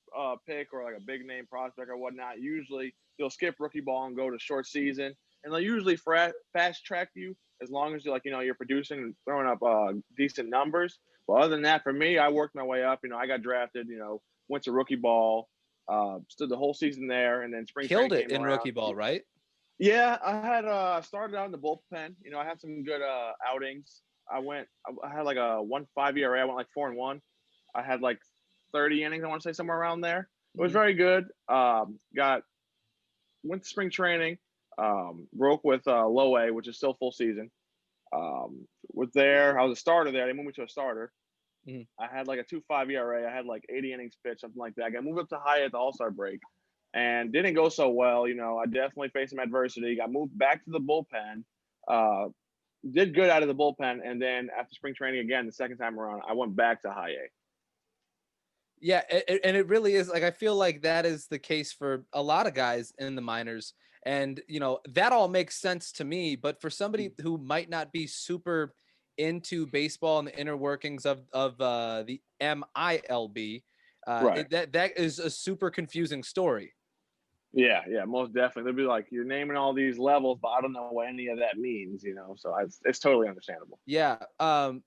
pick or like a big name prospect or whatnot, usually you'll skip rookie ball and go to short season, and they'll usually fast track you as long as you're producing and throwing up decent numbers. But other than that, for me, I worked my way up. I got drafted. Went to rookie ball, stood the whole season there, and then spring Killed training it came in around. rookie ball, right? Yeah, I had started out in the bullpen. I had some good outings. I had like a 1.5 ERA. I went like 4-1. I had like 30 innings. I want to say somewhere around there. It was very good. Went to spring training. Broke with low A, which is still full season. Was there. I was a starter there. They moved me to a starter. Mhm. I had like a 2.5 ERA. I had like 80 innings pitched, something like that. I got moved up to high at the All-Star break and didn't go so well. I definitely faced some adversity. Got moved back to the bullpen. Did good out of the bullpen. And then after spring training again, the second time around, I went back to high A. Yeah, and it really is. Like, I feel like that is the case for a lot of guys in the minors, and that all makes sense to me. But for somebody who might not be super into baseball and the inner workings of the MILB, Right. that is a super confusing story. Yeah, most definitely. They'll be like, you're naming all these levels, but I don't know what any of that means, So it's totally understandable. Yeah.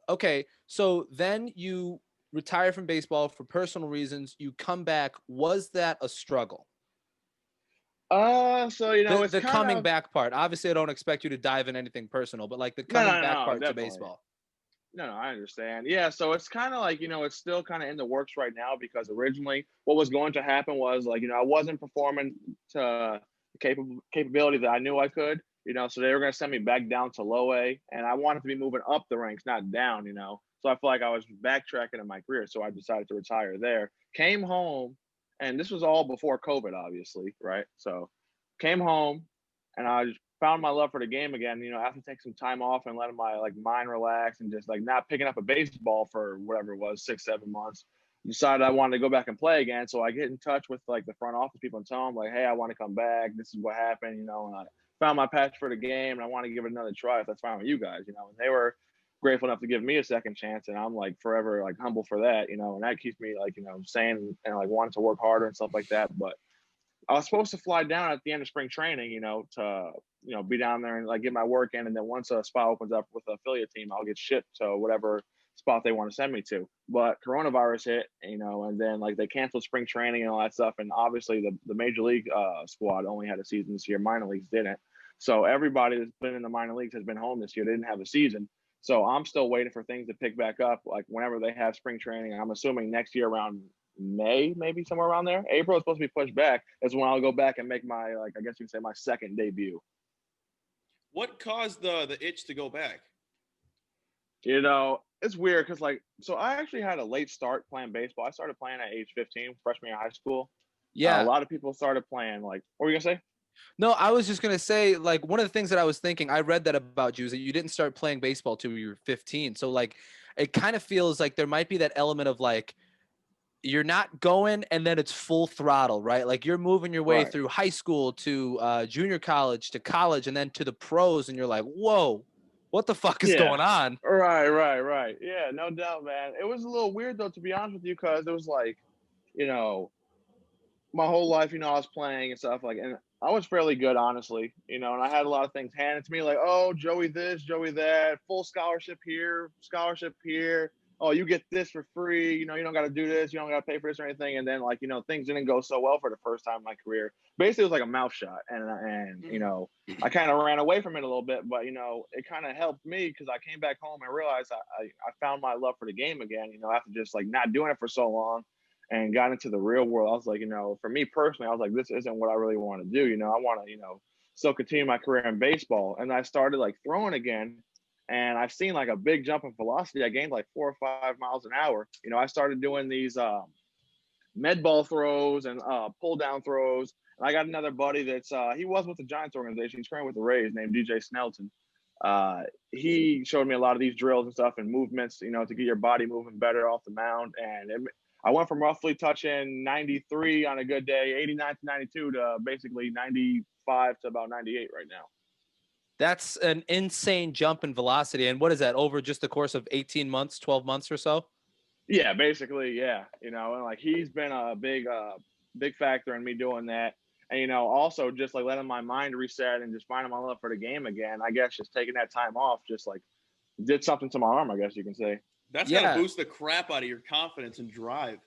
Okay. So then you retire from baseball for personal reasons. You come back. Was that a struggle? So it's The kind coming of back part. Obviously, I don't expect you to dive in anything personal, but like the no, coming no, back no, no, part to definitely. baseball. No, I understand. Yeah, so it's kind of like, it's still kind of in the works right now because originally what was going to happen was like, I wasn't performing to the capability that I knew I could, so they were going to send me back down to low A, and I wanted to be moving up the ranks, not down. So I feel like I was backtracking in my career, so I decided to retire there. Came home, and this was all before COVID, obviously, right? So came home, and I just found my love for the game again. After taking some time off and letting my like mind relax and just like not picking up a baseball for whatever it was, 6-7 months, decided I wanted to go back and play again. So I get in touch with like the front office people and tell them like, hey, I want to come back. This is what happened, and I found my passion for the game and I want to give it another try if that's fine with you guys. And they were grateful enough to give me a second chance, and I'm like forever like humble for that, and that keeps me like saying and like wanting to work harder and stuff like that. But I was supposed to fly down at the end of spring training, to be down there and like get my work in, and then once a spot opens up with the affiliate team, I'll get shipped to whatever spot they want to send me to. But coronavirus hit, and then like they canceled spring training and all that stuff, and obviously the major league squad only had a season this year. Minor leagues didn't, so everybody that's been in the minor leagues has been home this year. They didn't have a season. So I'm still waiting for things to pick back up, like whenever they have spring training. I'm assuming next year around May, maybe somewhere around there. April is supposed to be pushed back. That's when I'll go back and make my, like, I guess you can say my second debut. What caused the itch to go back? It's weird because, like, so I actually had a late start playing baseball. I started playing at age 15, freshman year of high school. A Yeah. lot of people started playing, like, what were you going to say? No, I was just gonna say, like, one of the things that I was thinking, I read that about you, is that you didn't start playing baseball till you were 15. So like, it kind of feels like there might be that element of like, you're not going and then it's full throttle, right? Like you're moving your way Right. through high school to junior college to college and then to the pros, and you're like, whoa, what the fuck is Yeah. going on? Right. Yeah, no doubt, man. It was a little weird, though, to be honest with you, because it was like, you know, my whole life, I was playing and stuff like, and I was fairly good, honestly, and I had a lot of things handed to me, like, oh, Joey this, Joey that, full scholarship here, scholarship here. Oh, you get this for free. You don't got to do this. You don't got to pay for this or anything. And then, like, things didn't go so well for the first time in my career. Basically, it was like a mouth shot, and I kind of ran away from it a little bit, but it kind of helped me because I came back home and realized I found my love for the game again. After just like not doing it for so long and got into the real world, I was like, for me personally, I was like, this isn't what I really want to do. I want to, still continue my career in baseball. And I started like throwing again. and I've seen like a big jump in velocity. I gained like 4 or 5 miles an hour. I started doing these med ball throws and pull down throws. And I got another buddy that's he was with the Giants organization. He's currently with the Rays, named DJ Snelton. He showed me a lot of these drills and stuff and movements, to get your body moving better off the mound. And I went from roughly touching 93 on a good day, 89 to 92 to basically 95 to about 98 right now. That's an insane jump in velocity. And what is that, over just the course of 18 months, 12 months or so? Yeah, basically, yeah. And like he's been a big factor in me doing that. And also just like letting my mind reset and just finding my love for the game again. I guess just taking that time off just like did something to my arm, I guess you can say. That's gotta boost the crap out of your confidence and drive.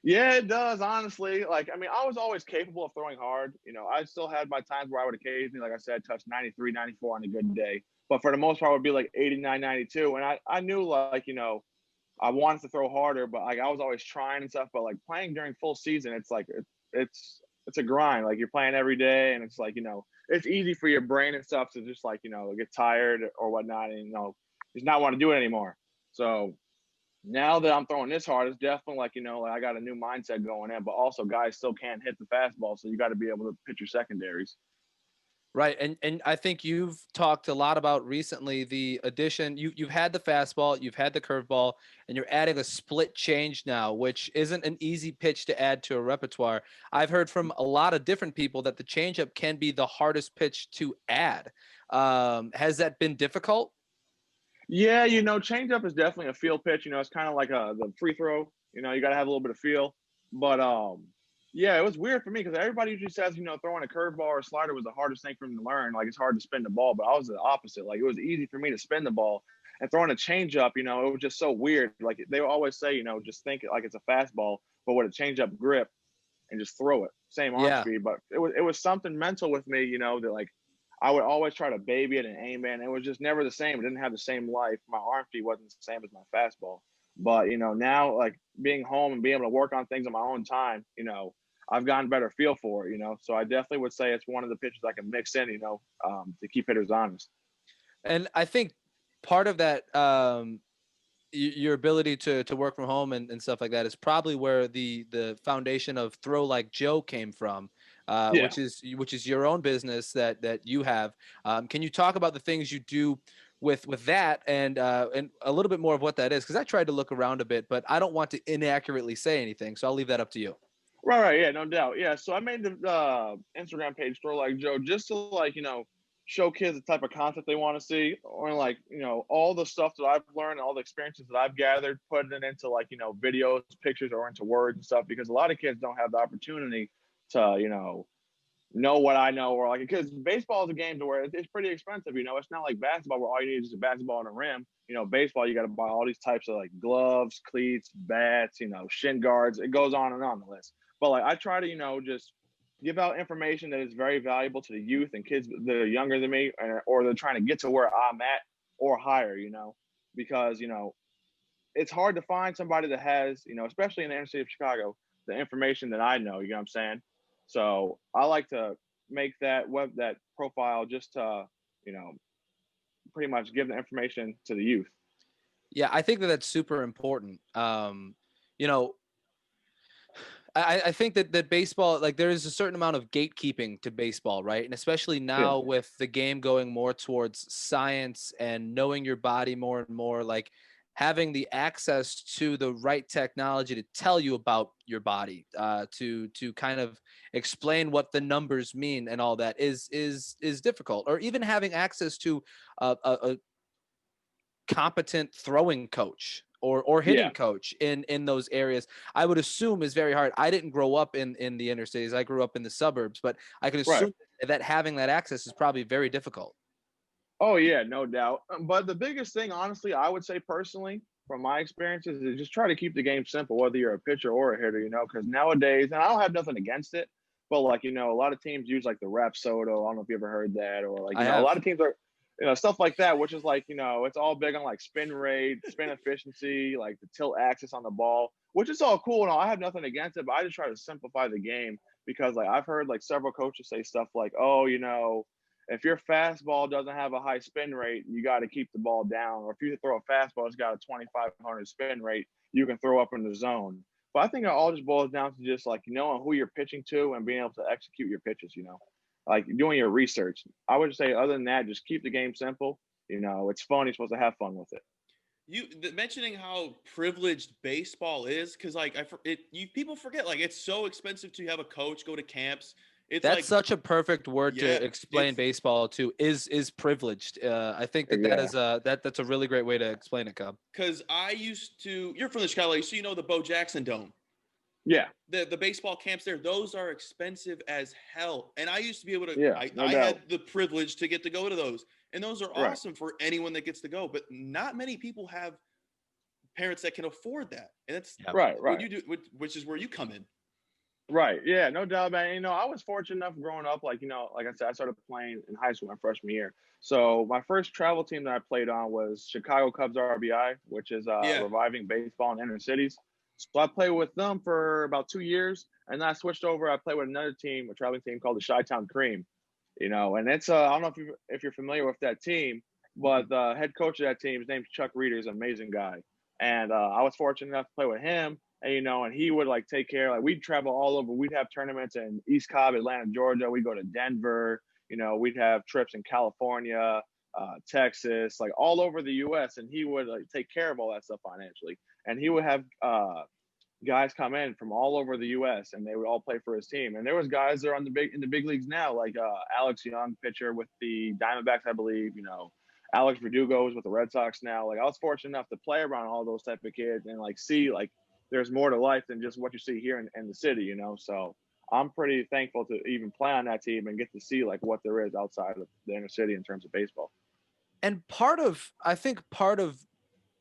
Yeah, it does, honestly. Like, I mean, I was always capable of throwing hard. I still had my times where I would occasionally, like I said, touch 93, 94 on a good day. But for the most part, it would be like 89, 92. And I knew, like, I wanted to throw harder, but like I was always trying and stuff. But like playing during full season, it's like it's a grind. Like you're playing every day, and it's like it's easy for your brain and stuff to just like get tired or whatnot, and just not want to do it anymore. So now that I'm throwing this hard, it's definitely like like I got a new mindset going in. But also, guys still can't hit the fastball, so you got to be able to pitch your secondaries. Right. And I think you've talked a lot about recently the addition. You've had the fastball, you've had the curveball, and you're adding a split change now, which isn't an easy pitch to add to a repertoire. I've heard from a lot of different people that the changeup can be the hardest pitch to add. Has that been difficult? Yeah, changeup is definitely a feel pitch. It's kind of like the free throw. You got to have a little bit of feel. But yeah, it was weird for me because everybody usually says throwing a curveball or a slider was the hardest thing for them to learn. Like it's hard to spin the ball, but I was the opposite. Like it was easy for me to spin the ball, and throwing a changeup, it was just so weird. Like they always say, just think it like it's a fastball, but with a changeup grip, and just throw it. Same arm Yeah. speed, but it was something mental with me, that like I would always try to baby it and aim it, and it was just never the same. It didn't have the same life. My arm speed wasn't the same as my fastball. But now like being home and being able to work on things on my own time, I've gotten a better feel for it. So I definitely would say it's one of the pitches I can mix in, to keep hitters honest. And I think part of that, your ability to work from home and stuff like that is probably where the foundation of Throw Like Joe came from, Yeah. which is your own business that you have. Can you talk about the things you do with that and a little bit more of what that is? Because I tried to look around a bit, but I don't want to inaccurately say anything, so I'll leave that up to you. Right. Yeah, no doubt. Yeah. So I made the Instagram page Throw Like Joe just to like, show kids the type of content they want to see, or like, all the stuff that I've learned, all the experiences that I've gathered, putting it into like, videos, pictures, or into words and stuff, because a lot of kids don't have the opportunity to, know what I know, or like, because baseball is a game to where it's pretty expensive. It's not like basketball where all you need is a basketball and a rim. Baseball, you got to buy all these types of like gloves, cleats, bats, shin guards. It goes on and on the list. But like I try to, just give out information that is very valuable to the youth and kids that are younger than me, or they're trying to get to where I'm at or higher, because, it's hard to find somebody that has, especially in the inner city of Chicago, the information that I know, you know what I'm saying? So I like to make that profile just to, pretty much give the information to the youth. Yeah, I think that's super important. You know, I think that baseball, like there is a certain amount of gatekeeping to baseball, right? And especially Yeah. now with the game going more towards science and knowing your body more and more, like having the access to the right technology to tell you about your body, to kind of explain what the numbers mean and all that is difficult. Or even having access to a competent throwing coach or hitting Yeah. coach in those areas, I would assume is very hard. I didn't grow up in the inner cities. I grew up in the suburbs, but I can Right. assume that having that access is probably very difficult. Oh yeah, no doubt. But the biggest thing, honestly, I would say personally, from my experiences, is just try to keep the game simple, whether you're a pitcher or a hitter. Because nowadays, and I don't have nothing against it, but like a lot of teams use like the rap soda. I don't know if you ever heard that, or like I a have. lot of teams are, stuff like that, which is like it's all big on like spin rate, spin efficiency, like the tilt axis on the ball, which is all cool and all. I have nothing against it, but I just try to simplify the game because like I've heard like several coaches say stuff like, oh, if your fastball doesn't have a high spin rate, you got to keep the ball down. Or if you throw a fastball that's got a 2,500 spin rate, you can throw up in the zone. But I think it all just boils down to just like knowing who you're pitching to and being able to execute your pitches. Like doing your research. I would say other than that, just keep the game simple. It's fun. You're supposed to have fun with it. Mentioning how privileged baseball is, because like people forget, like it's so expensive to have a coach, go to camps. It's That's like such a perfect word Yeah, to explain it's- baseball to is privileged. I think that Yeah. is that's a really great way to explain it, Cub. because you're from the Chicago area, so you know the Bo Jackson Dome. Yeah. The baseball camps there, those are expensive as hell. And I used to be able to, Yeah, no I doubt. had the privilege to get to go to those. And those are Right. awesome for anyone that gets to go. But not many people have parents that can afford that. And that's Right. what you do, which is where you come in. Right. Yeah, no doubt, man. I was fortunate enough growing up, like I said, I started playing in high school my freshman year. So my first travel team that I played on was Chicago Cubs RBI, which is Yeah. reviving baseball in inner cities. So I played with them for about 2 years, and then I switched over. I played with another team, a traveling team called the Chi-Town Cream. And it's I don't know if you're familiar with that team, but the head coach of that team, his name's Chuck Reeder, is an amazing guy. And I was fortunate enough to play with him. And he would like take care, like we'd travel all over. We'd have tournaments in East Cobb, Atlanta, Georgia. We'd go to Denver. We'd have trips in California, Texas, like all over the U.S. And he would like take care of all that stuff financially. And he would have guys come in from all over the U.S. and they would all play for his team. And there was guys that are in the big leagues now, like Alex Young, pitcher with the Diamondbacks, I believe. Alex Verdugo is with the Red Sox now. Like I was fortunate enough to play around all those type of kids and like see like there's more to life than just what you see here in the city. So I'm pretty thankful to even play on that team and get to see like what there is outside of the inner city in terms of baseball. And I think part of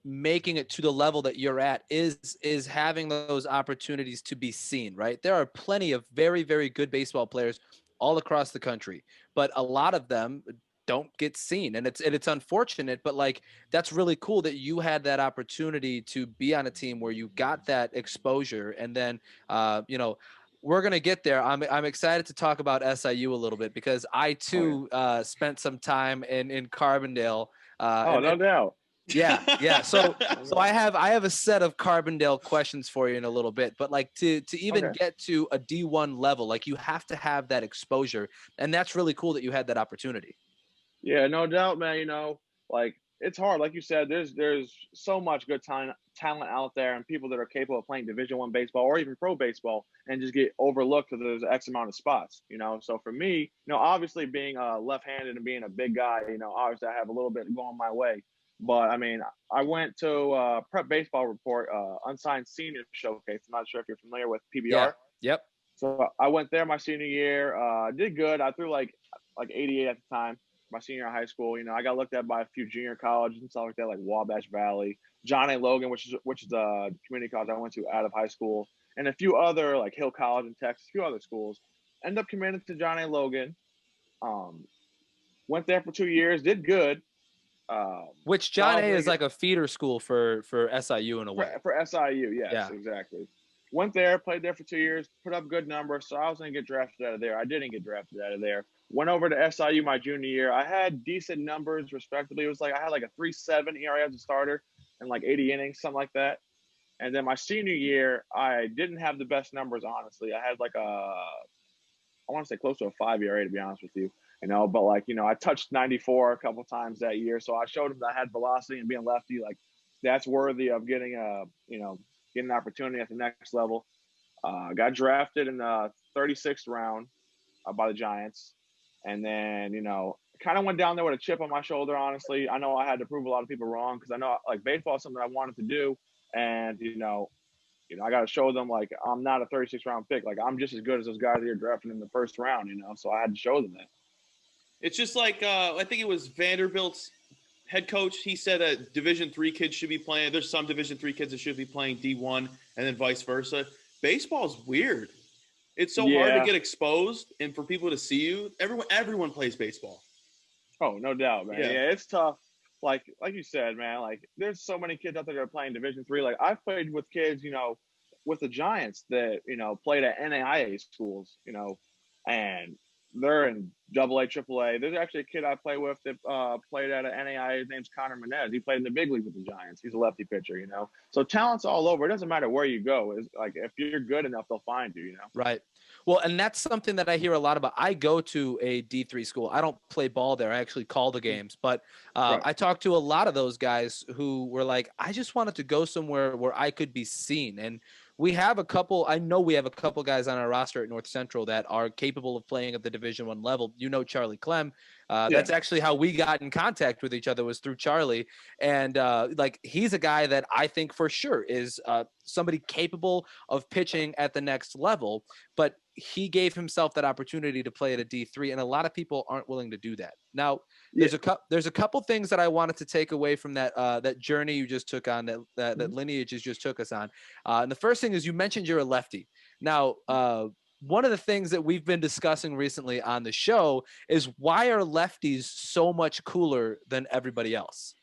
making it to the level that you're at is having those opportunities to be seen, right? There are plenty of very, very good baseball players all across the country, but a lot of them don't get seen, and it's unfortunate, but like that's really cool that you had that opportunity to be on a team where you got that exposure. And then we're going to get there. I'm excited to talk about SIU a little bit because I too spent some time in Carbondale. No doubt. Yeah. So I have a set of Carbondale questions for you in a little bit, but like to even get to a D1 level, like you have to have that exposure, and that's really cool that you had that opportunity. Yeah, no doubt, man. Like it's hard. Like you said, there's so much good talent out there, and people that are capable of playing Division I baseball or even pro baseball, and just get overlooked because there's X amount of spots. So for me, obviously being left-handed and being a big guy, obviously I have a little bit going my way. But I mean, I went to Prep Baseball Report, Unsigned Senior Showcase. I'm not sure if you're familiar with PBR. Yeah. Yep. So I went there my senior year. Did good. I threw like 88 at the time. My senior year of high school. I got looked at by a few junior colleges and stuff like that, like Wabash Valley, John A. Logan, which is the community college I went to out of high school, and a few other like Hill College in Texas, a few other schools. Ended up committed to John A. Logan. Went there for 2 years. Did good. Which John A. is like a feeder school for SIU in a way. For SIU, yes, exactly. Went there, played there for 2 years, put up good numbers. So I was going to get drafted out of there. I didn't get drafted out of there. Went over to SIU my junior year. I had decent numbers, respectively. It was like I had like a 3.7 ERA as a starter and like 80 innings, something like that. And then my senior year, I didn't have the best numbers, honestly. I had like I want to say close to a 5 ERA, to be honest with you. But like, I touched 94 a couple times that year. So I showed him that I had velocity and being lefty, like that's worthy of getting getting an opportunity at the next level. Got drafted in the 36th round by the Giants. And then, kind of went down there with a chip on my shoulder, honestly. I know I had to prove a lot of people wrong because I know like baseball is something I wanted to do. And, I got to show them like I'm not a 36th round pick. Like I'm just as good as those guys that you're drafting in the first round, so I had to show them that. It's just like I think it was Vanderbilt's head coach. He said that Division III kids should be playing. There's some Division III kids that should be playing D1 and then vice versa. Baseball's weird. It's so hard to get exposed and for people to see you. Everyone plays baseball. Oh, no doubt, man. Yeah, it's tough. Like you said, man, like there's so many kids out there that are playing Division III. Like I've played with kids, with the Giants that, played at NAIA schools, and they're in Double A, Triple A. There's actually a kid I play with that played at an NAIA. His name's Connor Menez. He played in the big league with the Giants. He's a lefty pitcher, you know. So talent's all over. It doesn't matter where you go. It's like if you're good enough, they'll find you, you know. Right. Well, and that's something that I hear a lot about. I go to a D3 school. I don't play ball there. I actually call the games. But Right. I talked to a lot of those guys who were like, I just wanted to go somewhere where I could be seen. And we have a couple. I know we have a couple guys on our roster at North Central that are capable of playing at the Division I level. You know, Charlie Clem. That's actually how we got in contact with each other, was through Charlie. And like, he's a guy that I think for sure is somebody capable of pitching at the next level. But he gave himself that opportunity to play at a D3, and a lot of people aren't willing to do that. Now, there's a couple things that I wanted to take away from that that journey you just took on, that lineage you just took us on. And the first thing is, you mentioned you're a lefty. Now, one of the things that we've been discussing recently on the show is, why are lefties so much cooler than everybody else?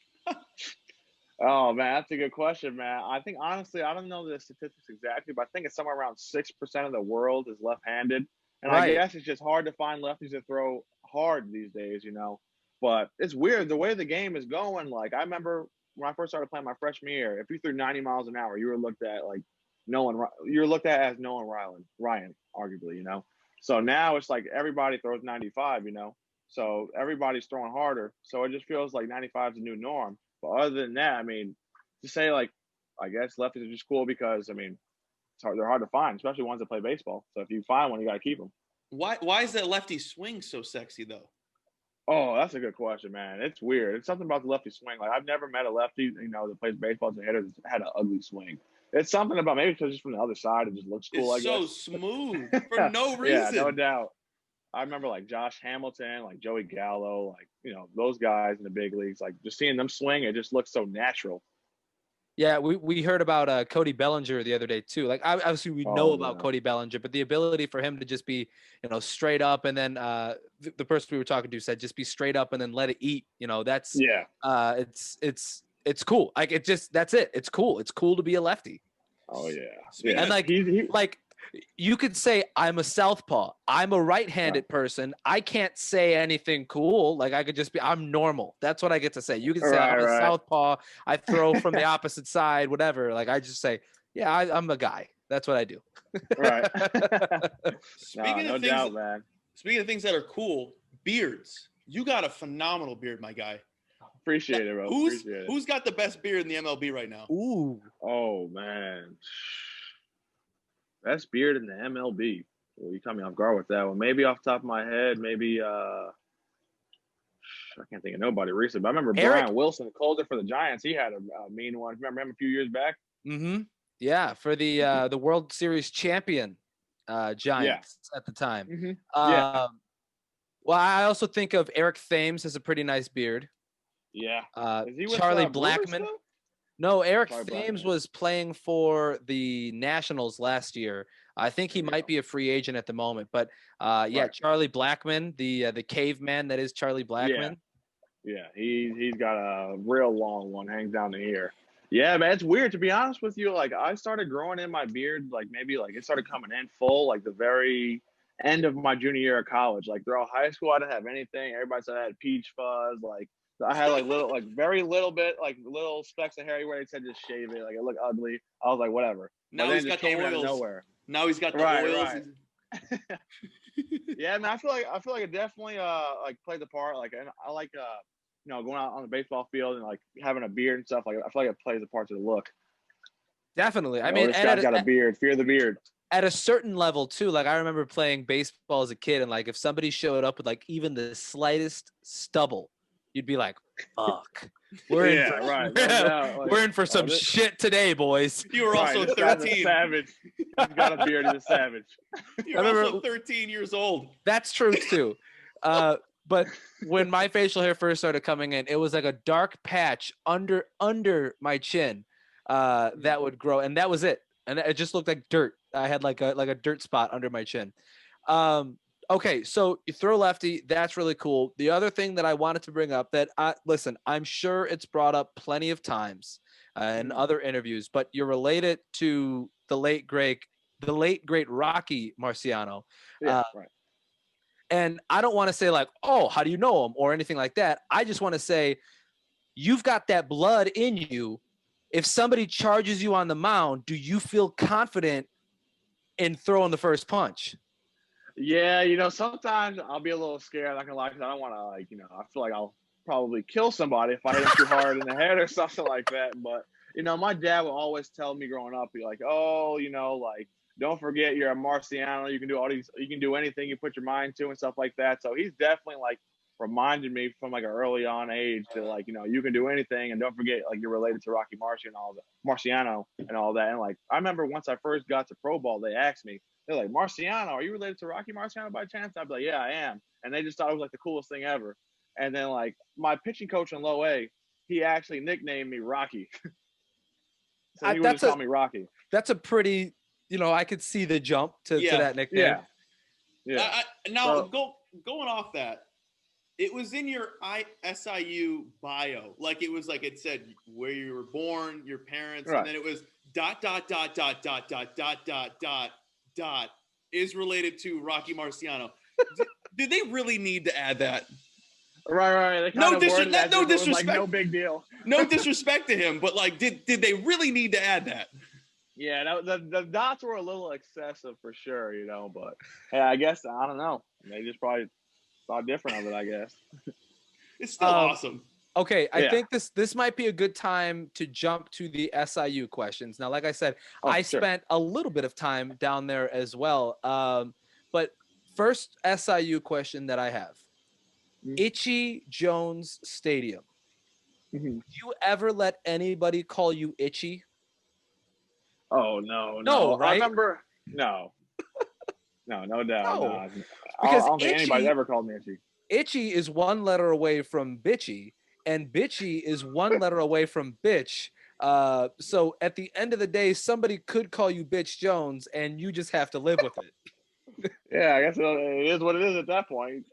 Oh man, that's a good question, man. I think honestly, I don't know the statistics exactly, but I think it's somewhere around 6% of the world is left-handed, and I guess it's just hard to find lefties that throw hard these days, you know. But it's weird the way the game is going. Like, I remember when I first started playing my freshman year, if you threw 90 miles an hour, you were looked at like you were looked at as Nolan Ryan, arguably, you know. So now it's like everybody throws 95, you know. So everybody's throwing harder. So it just feels like 95 is the new norm. But other than that, I mean, to say like, I guess lefties are just cool because, I mean, they're hard to find, especially ones that play baseball. So if you find one, you got to keep them. Why is that lefty swing so sexy though? Oh, that's a good question, man. It's weird. It's something about the lefty swing. Like, I've never met a lefty, you know, that plays baseball as a hitter that's had an ugly swing. It's something about, maybe because just from the other side, it just looks cool. It's I so guess. smooth for no reason. Yeah, no doubt. I remember like Josh Hamilton, like Joey Gallo, like, you know, those guys in the big leagues, like just seeing them swing, it just looks so natural. Yeah, we heard about Cody Bellinger the other day too. Like, obviously we know about Cody Bellinger, but the ability for him to just be, you know, straight up, and then the person we were talking to said just be straight up and then let it eat. You know, that's it's cool. Like, that's it. It's cool. It's cool to be a lefty. Oh yeah, And like like you could say, I'm a southpaw. I'm a right-handed person. I can't say anything cool. Like, I could just be, I'm normal. That's what I get to say. You can say I'm a southpaw. I throw from the opposite side, whatever. Like, I just say, yeah, I'm a guy. That's what I do. Right. Speaking of things, man. Speaking of things that are cool, beards. You got a phenomenal beard, my guy. Appreciate it, bro. Who's got the best beard in the MLB right now? Ooh. Oh man. Best beard in the MLB. Well, you caught me off guard with that one. Maybe off the top of my head, maybe I can't think of nobody recently. But I remember Brian Wilson, Calder for the Giants. He had a mean one. Remember him a few years back? Mm-hmm. Yeah, for the World Series champion Giants at the time. Mm-hmm. Well, I also think of Eric Thames has a pretty nice beard. Yeah. Charlie Blackmon. No, Eric Thames was playing for the Nationals last year. I think he might be a free agent at the moment. But Charlie Blackmon, the caveman that is Charlie Blackmon. Yeah, he's got a real long one, hangs down the ear. Yeah, man, it's weird, to be honest with you. Like, I started growing in my beard, like maybe like it started coming in full, like the very end of my junior year of college. Like throughout high school, I didn't have anything. Everybody said I had peach fuzz. Like, I had like little, like very little bit, like little specks of hair where they said just shave it, like it looked ugly. I was like, whatever. Now he's got the oils. Nowhere. Now he's got the oils. Right. Yeah, man, I feel like it definitely like played the part. Like, and I like you know, going out on the baseball field and like having a beard and stuff. Like, I feel like it plays a part to the look. Definitely. I mean, this guy's got a beard. Fear the beard. At a certain level too, like I remember playing baseball as a kid, and like if somebody showed up with like even the slightest stubble, you'd be like, "Fuck, we're in for some shit today, boys." You were also 13. Savage. He's got a beard. He's a savage. You're also 13 years old. That's true too. But when my facial hair first started coming in, it was like a dark patch under my chin that would grow, and that was it. And it just looked like dirt. I had like a dirt spot under my chin. Okay, so you throw lefty. That's really cool. The other thing that I wanted to bring up that listen, I'm sure it's brought up plenty of times in other interviews, but you're related to the late great Rocky Marciano. Yeah, right. And I don't want to say like, oh, how do you know him or anything like that. I just want to say you've got that blood in you. If somebody charges you on the mound, do you feel confident in throwing the first punch? Yeah, sometimes I'll be a little scared. I'm not gonna lie, because I don't want to I feel like I'll probably kill somebody if I hit him too hard in the head or something like that. But my dad would always tell me growing up, be like, oh, like don't forget you're a Marciano. You can do you can do anything you put your mind to and stuff like that. So he's definitely like reminded me from like an early on age that like you can do anything, and don't forget like you're related to Rocky Marciano and all that. And like I remember once I first got to pro ball, they asked me, they're like, Marciano, are you related to Rocky Marciano by chance? I'd be like, yeah, I am. And they just thought it was like the coolest thing ever. And then like my pitching coach in low A, he actually nicknamed me Rocky. So he would just call me Rocky. That's a pretty, I could see the jump to that nickname. Yeah. Now going off that, it was in your SIU bio. Like it was like it said where you were born, your parents, right. And then it was ... is related to Rocky Marciano. Did they really need to add that? Right. No disrespect. Like, no big deal. No disrespect to him, but like, did they really need to add that? Yeah, the dots were a little excessive for sure, But hey, I guess I don't know. They just probably thought different of it. I guess it's still awesome. Okay, I think this might be a good time to jump to the SIU questions. Now, like I said, I spent a little bit of time down there as well. But first SIU question that I have. Itchy Jones Stadium. Mm-hmm. Do you ever let anybody call you Itchy? Oh, no. Right? I remember, no. No doubt. No. Because I don't think anybody's ever called me Itchy. Itchy is one letter away from bitchy, and bitchy is one letter away from bitch. So at the end of the day, somebody could call you Bitch Jones, and you just have to live with it. Yeah, I guess it is what it is at that point.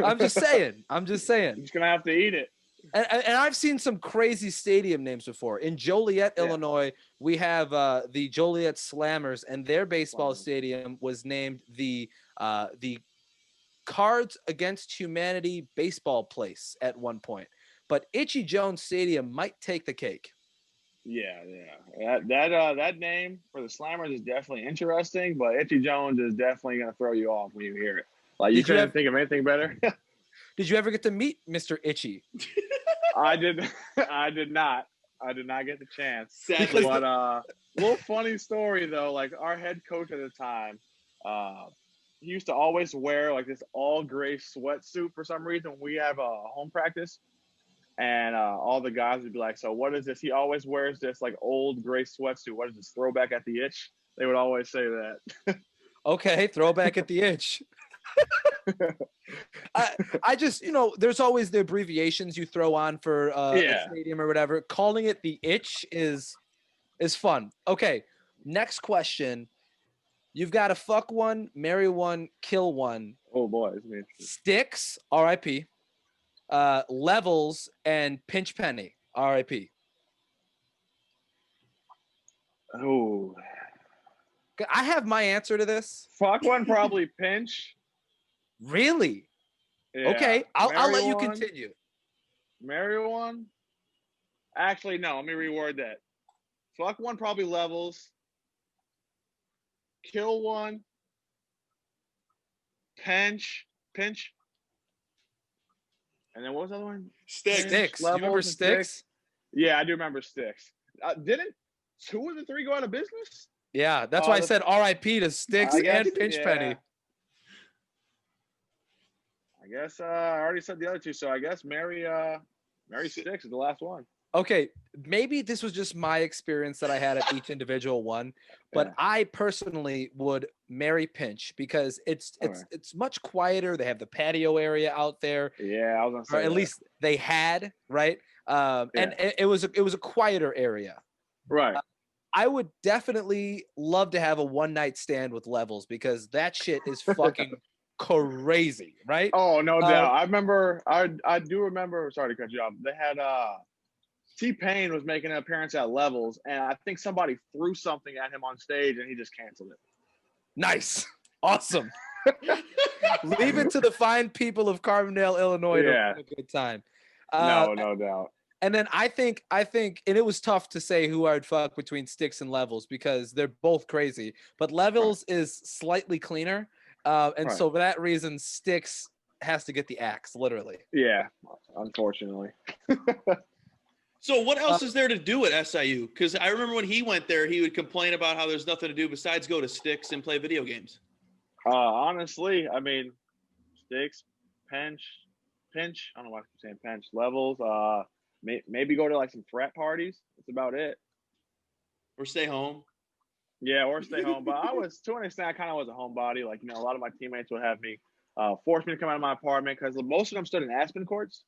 I'm just saying. You're just gonna have to eat it. And I've seen some crazy stadium names before. In Joliet, Illinois, we have the Joliet Slammers, and their baseball stadium was named the Cards Against Humanity baseball place at one point. But Itchy Jones Stadium might take the cake. Yeah. That name for the Slammers is definitely interesting, but Itchy Jones is definitely gonna throw you off when you hear it. Like you couldn't think of anything better. Did you ever get to meet Mr. Itchy? I did not. I did not get the chance. Sadly. But little funny story though, like our head coach at the time, he used to always wear like this all gray sweatsuit for some reason when we have a home practice. And all the guys would be like, so what is this? He always wears this like old gray sweatsuit. What is this, throwback at the itch? They would always say that. Okay, throwback at the itch. I just, there's always the abbreviations you throw on for a stadium or whatever. Calling it the itch is fun. Okay, next question. You've got to fuck one, marry one, kill one. Oh boy, Sticks, R.I.P. Levels, and Pinch Penny, R.I.P. Oh, I have my answer to this. Fuck one, probably Pinch. Really? Yeah. Okay, I'll let you continue. Marry one? Actually, no. Let me reword that. Fuck one, probably Levels. Kill one. Pinch. And then what was the other one? Sticks. You remember Sticks? Yeah, I do remember Sticks. Didn't 2 of the 3 go out of business? Yeah, that's why I said R.I.P. to Sticks and Pinch Penny. I guess I already said the other 2, so I guess Mary Sticks is the last one. Okay, maybe this was just my experience that I had at each individual one, but I personally would marry Pinch because it's much quieter. They have the patio area out there. Yeah, I was gonna say. Or at least they had, right? And it was a quieter area. Right. I would definitely love to have a one night stand with Levels because that shit is fucking crazy, right? Oh, no doubt. I do remember. Sorry to cut you off. They had T-Pain was making an appearance at Levels, and I think somebody threw something at him on stage, and he just canceled it. Nice. Awesome. Leave it to the fine people of Carbondale, Illinois to have a good time. No doubt. And then I think, and it was tough to say who I'd fuck between Sticks and Levels because they're both crazy. But Levels is slightly cleaner, and so for that reason, Sticks has to get the axe, literally. Yeah, unfortunately. So what else is there to do at SIU? Because I remember when he went there, he would complain about how there's nothing to do besides go to Sticks and play video games. Honestly, I mean, Sticks, pinch. I don't know why I keep saying pinch. Levels. Maybe go to like some frat parties. That's about it. Or stay home. Yeah, or stay home. But I was, to an extent, I kind of was a homebody. Like, a lot of my teammates would have me force me to come out of my apartment because most of them stood in Aspen courts.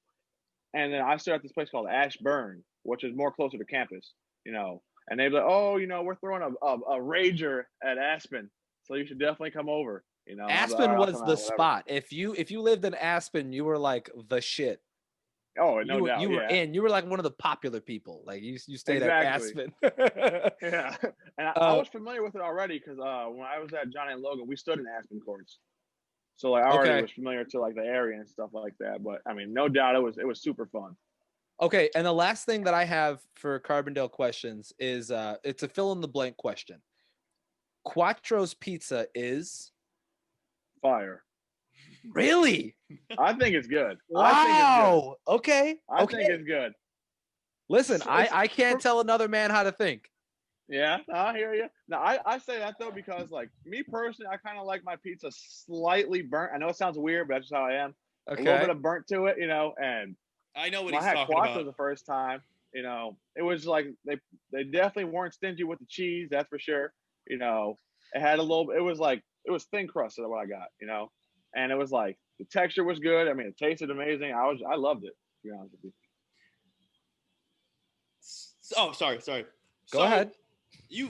And then I stood at this place called Ashburn, which is more closer to campus, And they'd be like, oh, we're throwing a rager at Aspen. So you should definitely come over. Aspen was the spot. If you lived in Aspen, you were like the shit. Oh, no doubt. You were in. You were like one of the popular people. Like you stayed at Aspen. Yeah, and I was familiar with it already because when I was at Johnny and Logan, we stood in Aspen courts, so like I already was familiar to like the area and stuff like that. But I mean, no doubt it was super fun. Okay, and the last thing that I have for Carbondale questions is it's a fill in the blank question. Quattro's Pizza is fire. Really? I think it's good. Wow. Okay. I think it's good. Listen, I can't tell another man how to think. Yeah, I hear you. Now, I say that, though, because, like, me personally, I kind of like my pizza slightly burnt. I know it sounds weird, but that's just how I am. Okay. A little bit of burnt to it, and I know what when he's I had talking Quattro about. the first time, it was like they definitely weren't stingy with the cheese, that's for sure. It had a little, it was thin crust is what I got, and it was like, the texture was good. I mean, it tasted amazing. I loved it, to be honest with you. Oh, sorry. Go ahead.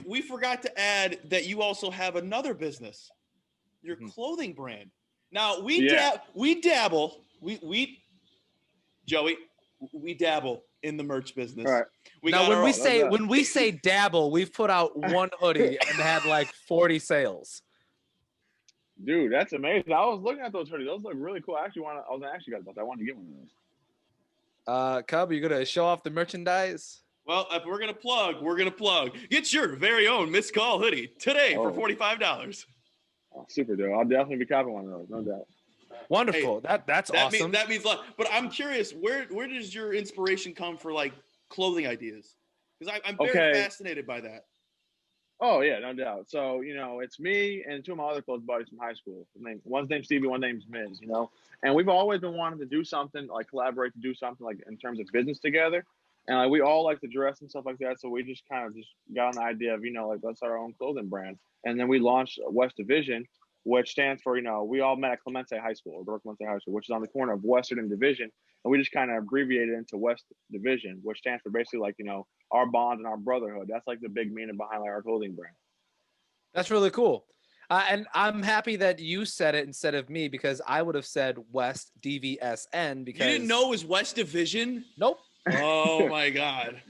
We forgot to add that you also have another business, your clothing brand. Now we dabble. Joey, we dabble in the merch business. All right. When we say dabble, we've put out one hoodie and had like 40 sales. Dude, that's amazing. I was looking at those hoodies. Those look really cool. I was actually got about that. I wanted to get one of those. Cub, are you gonna show off the merchandise? Well, if we're gonna plug. Get your very own missed call hoodie today for $45. Oh, super dope. I'll definitely be copying one of those, no doubt. Wonderful. Hey, that's awesome. That means a lot. But I'm curious, where does your inspiration come for like clothing ideas? Because I'm very fascinated by that. Oh yeah, no doubt. So it's me and two of my other close buddies from high school. One's named Stevie, one's name's Miz. And we've always been wanting to do something like collaborate to do something like in terms of business together. And like we all like to dress and stuff like that. So we just kind of just got on the idea of like let's start our own clothing brand. And then we launched West Division, which stands for we all met at Clemente High School, or North Clemente High School, which is on the corner of Western and Division. And we just kind of abbreviated into West Division, which stands for basically like our bond and our brotherhood. That's like the big meaning behind like our clothing brand. That's really cool. And I'm happy that you said it instead of me because I would have said West DVSN because you didn't know it was West Division? Nope. Oh my God.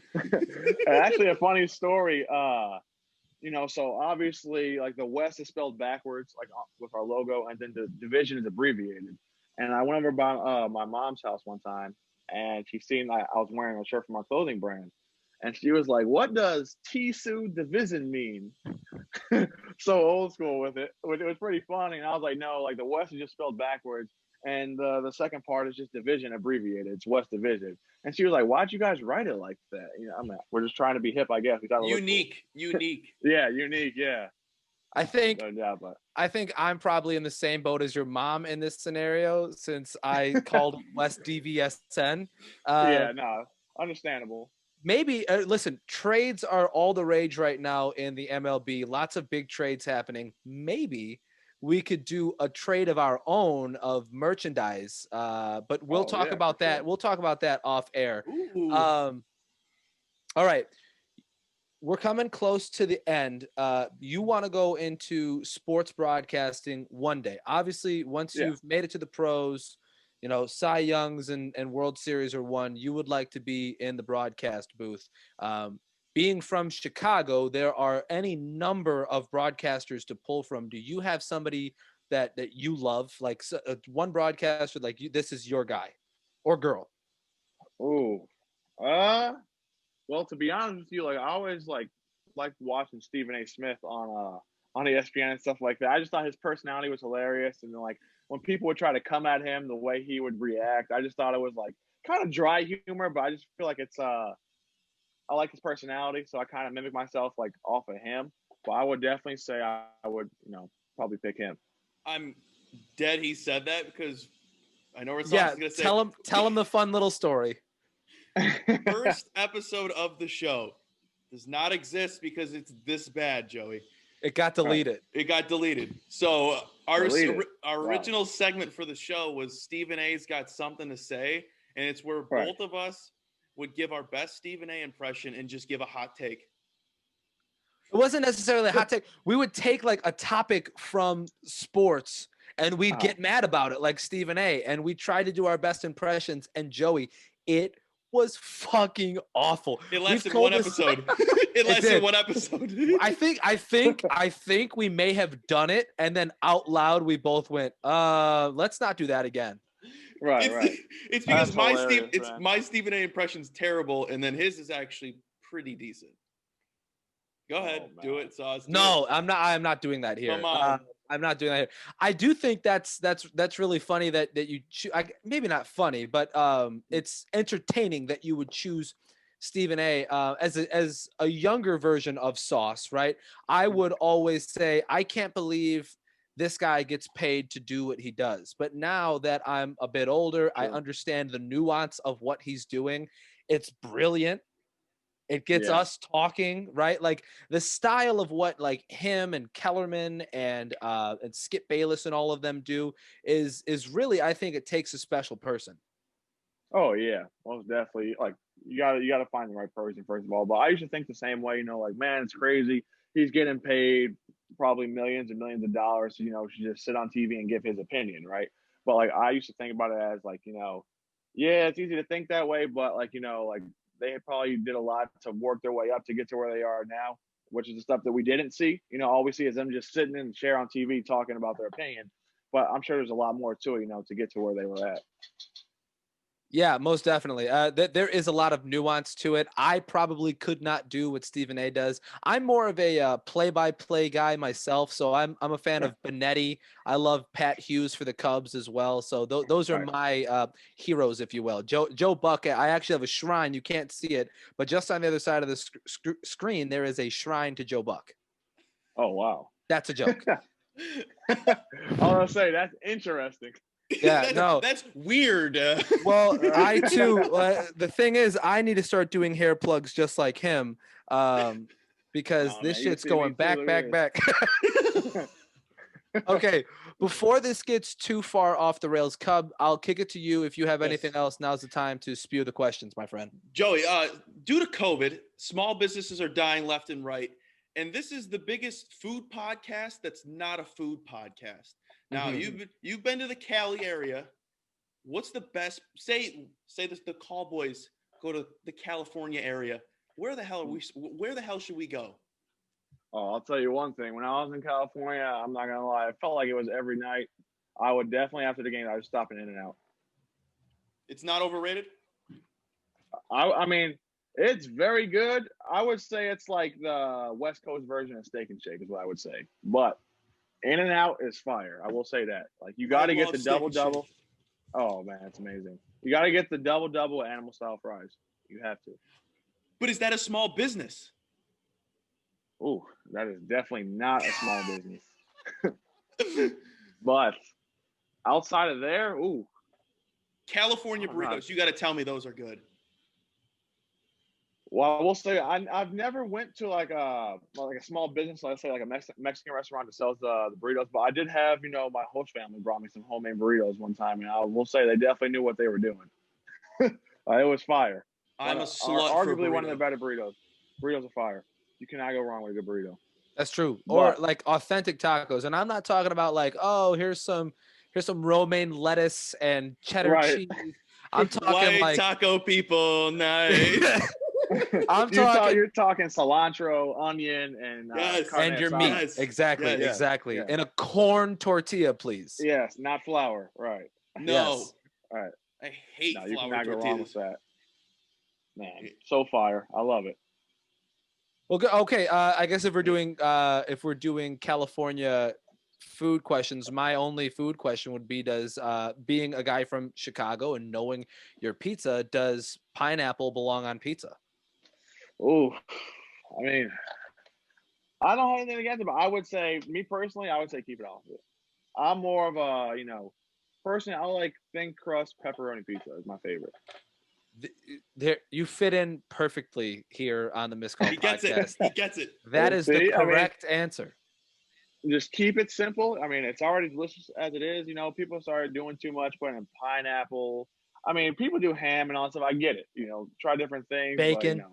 Actually, a funny story. So obviously like the West is spelled backwards, like with our logo, and then the division is abbreviated. And I went over by my mom's house one time, and she seen I was wearing a shirt from our clothing brand. And she was like, what does Tisu Division mean? So old school with it. It was pretty funny. And I was like, no, like the West is just spelled backwards. And the second part is just division abbreviated. It's West Division. And she was like, why'd you guys write it like that? We're just trying to be hip, I guess. We thought unique. Yeah, unique. Yeah. I think no doubt, but I think I'm probably in the same boat as your mom in this scenario since I called West DVSN. Yeah, no, understandable. Maybe listen, trades are all the rage right now in the MLB. Lots of big trades happening. Maybe we could do a trade of our own of merchandise. But we'll talk about that. Sure. We'll talk about that off air. All right. We're coming close to the end. You want to go into sports broadcasting one day. Obviously, once you've made it to the pros, Cy Youngs and World Series are won, you would like to be in the broadcast booth. being from Chicago, there are any number of broadcasters to pull from. Do you have somebody that you love, like one broadcaster, like this is your guy or girl? Ooh. Well, to be honest with you, like I always like watching Stephen A. Smith on ESPN and stuff like that. I just thought his personality was hilarious, and then like when people would try to come at him, the way he would react, I just thought it was like kind of dry humor, but I just feel like it's I like his personality, so I kind of mimic myself like off of him. But I would definitely say I would, probably pick him. I'm dead he said that because I know what Yeah, is going to say. tell him the fun little story. First episode of the show does not exist because it's this bad, Joey. It got deleted. It got deleted. So our Wow. original segment for the show was Stephen A's got something to say, and it's where both of us would give our best Stephen A impression and just give a hot take. It wasn't necessarily a hot take. We would take like a topic from sports and we'd get mad about it, like Stephen A. And we tried to do our best impressions. And Joey, it was fucking awful. It lasted one episode. It lasted one episode. I think we may have done it, and then out loud we both went, let's not do that again. Right. It's because my Stephen A impression's terrible, and then his is actually pretty decent. Go ahead, do it, Sauce. No, I'm not doing that here. Come on. I'm not doing that here. I do think that's really funny that you maybe not funny, but it's entertaining that you would choose Stephen A. As a younger version of Sauce, right? I would always say I can't believe this guy gets paid to do what he does. But now that I'm a bit older, I understand the nuance of what he's doing. It's brilliant. It gets us talking, right? Like the style of what like him and Kellerman and Skip Bayless and all of them do is really, I think it takes a special person. Oh yeah, most definitely. Like you gotta find the right person first of all. But I used to think the same way. Like man, it's crazy. He's getting paid probably millions and millions of dollars. To just sit on TV and give his opinion, right? But like I used to think about it as like yeah, it's easy to think that way, but like like they probably did a lot to work their way up to get to where they are now, which is the stuff that we didn't see. All we see is them just sitting in the chair on TV talking about their opinion. But I'm sure there's a lot more to it, to get to where they were at. Yeah, most definitely. There is a lot of nuance to it. I probably could not do what Stephen A does. I'm more of a play-by-play guy myself, so I'm a fan of Benetti. I love Pat Hughes for the Cubs as well. So those are my heroes, if you will. Joe Buck. I actually have a shrine. You can't see it, but just on the other side of the screen, there is a shrine to Joe Buck. Oh wow, that's a joke. I want to say that's interesting. Yeah, no, that's weird. Well, I too. The thing is, I need to start doing hair plugs just like him, because this shit's going back. Okay, before this gets too far off the rails, Cub, I'll kick it to you. If you have anything else, now's the time to spew the questions, my friend. Joey, due to COVID, small businesses are dying left and right, and this is the biggest food podcast that's not a food podcast. Now you've been to the Cali area. What's the best? Say this: the Cowboys go to the California area. Where the hell should we go? Oh, I'll tell you one thing. When I was in California, I'm not gonna lie, it felt like it was every night. I would definitely after the game, I would stop in In-N-Out. It's not overrated. I mean, it's very good. I would say it's like the West Coast version of Steak and Shake is what I would say, but In-N-Out is fire. I will say that. Like you got to get the double. Oh man, it's amazing. You got to get the double animal style fries. You have to. But is that a small business? Ooh, that is definitely not a small business. But outside of there, ooh, California burritos. You got to tell me those are good. Well, I will say I've never went to like a small business, let's say like a Mexican restaurant that sells the burritos. But I did have, my host family brought me some homemade burritos one time, and I will say they definitely knew what they were doing. It was fire. I'm a slut arguably for one of the better burritos. Burritos are fire. You cannot go wrong with a good burrito. That's true. Or like authentic tacos, and I'm not talking about like, oh, here's some romaine lettuce and cheddar cheese. I'm talking white like taco people night. I'm talking You're talking cilantro, onion, and Yes. carne and your meat. asada. Yes. Exactly, Yes. exactly. Yeah. And a corn tortilla, please. Yes, not flour. Right. No. Yes. All right. I hate No, you flour cannot go wrong tortillas. with that. Man, so fire. I love it. Okay. I guess if we're doing California food questions, my only food question would be: does being a guy from Chicago and knowing your pizza, does pineapple belong on pizza? Oh, I mean, I don't have anything against it, but I would say, me personally, I would say keep it off of it. I'm more of a, personally, I like thin crust pepperoni pizza is my favorite. There, you fit in perfectly here on the Miscall He gets podcast. it. He gets it. That is the See, I mean, correct answer. just keep it simple. I mean, it's already delicious as it is. People started doing too much, putting in pineapple. I mean, people do ham and all that stuff. I get it. Try different things, Bacon. but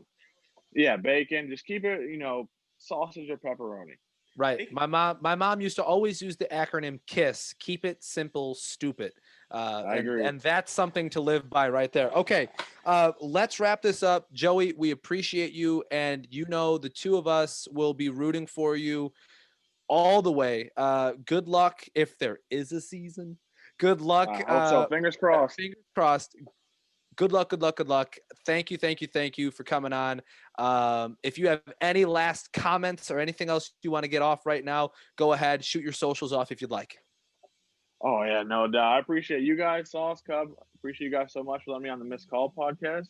yeah, bacon. Just keep it. Sausage or pepperoni. Right. My mom used to always use the acronym KISS. Keep it simple, stupid. I agree. And that's something to live by right there. Okay. Let's wrap this up. Joey, we appreciate you. And the two of us will be rooting for you all the way. Good luck if there is a season. Good luck. I hope so. Fingers crossed. Fingers crossed. Good luck. Good luck. Good luck. Thank you for coming on. If you have any last comments or anything else you want to get off right now, go ahead, shoot your socials off if you'd like. Oh yeah, no doubt. I appreciate you guys, Sauce Cub. Appreciate you guys so much for letting me on the Missed Call podcast.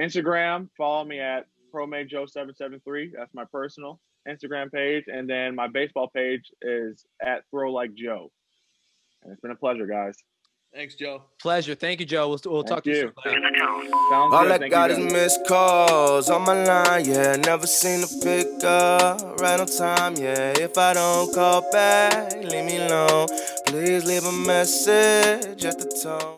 Instagram, follow me at ProMadeJoe773. That's my personal Instagram page, and then my baseball page is at ThrowLikeJoe. And it's been a pleasure, guys. Thanks, Joe. Pleasure. Thank you, Joe. We'll talk to you soon. Buddy. Sounds All good. I Thank got you is guys. missed calls on my line, yeah. Never seen a pick up right on time, yeah. If I don't call back, leave me alone. Please leave a message at the tone.